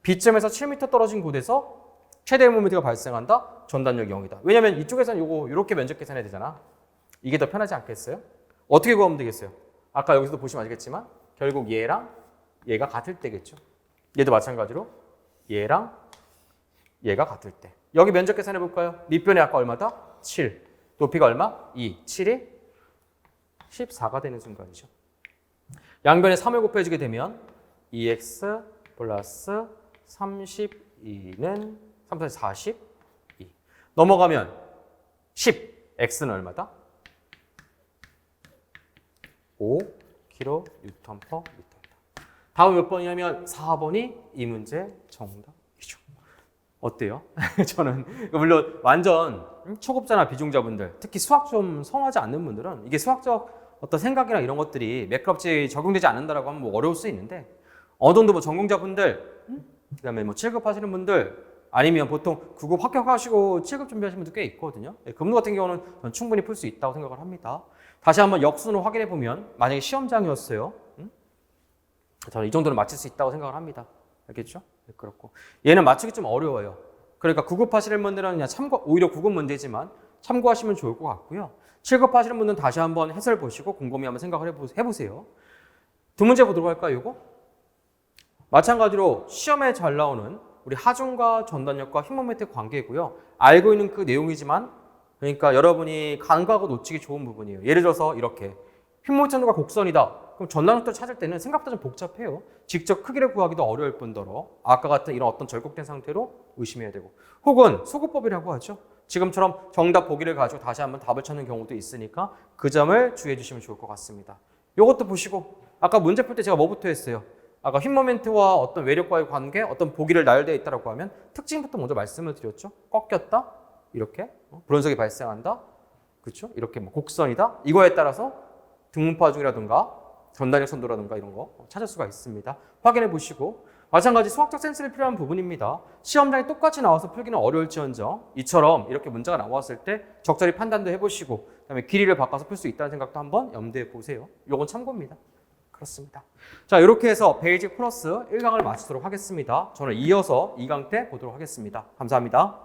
[SPEAKER 1] B점에서 7m 떨어진 곳에서 최대 모멘트가 발생한다. 전단력이 0이다. 왜냐면 이쪽에서는 요거 이렇게 면적 계산해야 되잖아. 이게 더 편하지 않겠어요? 어떻게 구하면 되겠어요? 아까 여기서도 보시면 알겠지만 결국 얘랑 얘가 같을 때겠죠. 얘도 마찬가지로 얘랑 얘가 같을 때. 여기 면적 계산해 볼까요? 밑변이 아까 얼마다? 7. 높이가 얼마? 2. 7이 14가 되는 순간이죠. 양변에 3을 곱해주게 되면 2x 플러스 32는 3, 4, 42. 넘어가면 10. x는 얼마다? 5 kN/m입니다. 다음 몇 번이냐면 4번이 이 문제 정답이죠. 어때요? 저는 물론 완전 초급자나 비중자분들, 특히 수학 좀 성하지 않는 분들은 이게 수학적 어떤 생각이나 이런 것들이 매끄럽지 적용되지 않는다라고 하면 뭐 어려울 수 있는데 어느 정도 뭐 전공자분들, 그다음에 뭐 7급 하시는 분들 아니면 보통 9급 합격하시고 7급 준비하시는 분들 꽤 있거든요. 금루 같은 경우는 전 충분히 풀 수 있다고 생각을 합니다. 다시 한번 역순을 확인해 보면 만약에 시험장이었어요. 저는 이 정도는 맞출 수 있다고 생각을 합니다. 알겠죠? 네, 그렇고 얘는 맞추기 좀 어려워요. 그러니까 9급 하시는 분들은 그냥 오히려 9급 문제지만 참고하시면 좋을 것 같고요. 7급 하시는 분들은 다시 한번 해설 보시고 곰곰이 한번 생각을 해보세요. 두 문제 보도록 할까요? 이거? 마찬가지로 시험에 잘 나오는 우리 하중과 전단력과 힘 모멘트의 관계고요. 알고 있는 그 내용이지만 그러니까 여러분이 간과하고 놓치기 좋은 부분이에요. 예를 들어서 이렇게 힘 모멘트가 곡선이다. 그럼 전단력도 찾을 때는 생각보다 좀 복잡해요. 직접 크기를 구하기도 어려울 뿐더러 아까 같은 이런 어떤 절곡된 상태로 의심해야 되고 혹은 소구법이라고 하죠. 지금처럼 정답 보기를 가지고 다시 한번 답을 찾는 경우도 있으니까 그 점을 주의해 주시면 좋을 것 같습니다. 이것도 보시고 아까 문제 풀 때 제가 뭐부터 했어요? 아까 힘 모멘트와 어떤 외력과의 관계, 어떤 보기를 나열되어 있다고 하면 특징부터 먼저 말씀을 드렸죠. 꺾였다, 이렇게 불연속이 발생한다, 그렇죠? 이렇게 뭐 곡선이다. 이거에 따라서 등분파 중이라든가 전단력 선도라든가 이런 거 찾을 수가 있습니다. 확인해 보시고 마찬가지 수학적 센스를 필요한 부분입니다. 시험장에 똑같이 나와서 풀기는 어려울지언정 이처럼 이렇게 문제가 나왔을 때 적절히 판단도 해보시고 그다음에 길이를 바꿔서 풀 수 있다는 생각도 한번 염두에 보세요. 이건 참고입니다. 그렇습니다. 자, 이렇게 해서 베이직 플러스 1강을 마치도록 하겠습니다. 저는 이어서 2강 때 보도록 하겠습니다. 감사합니다.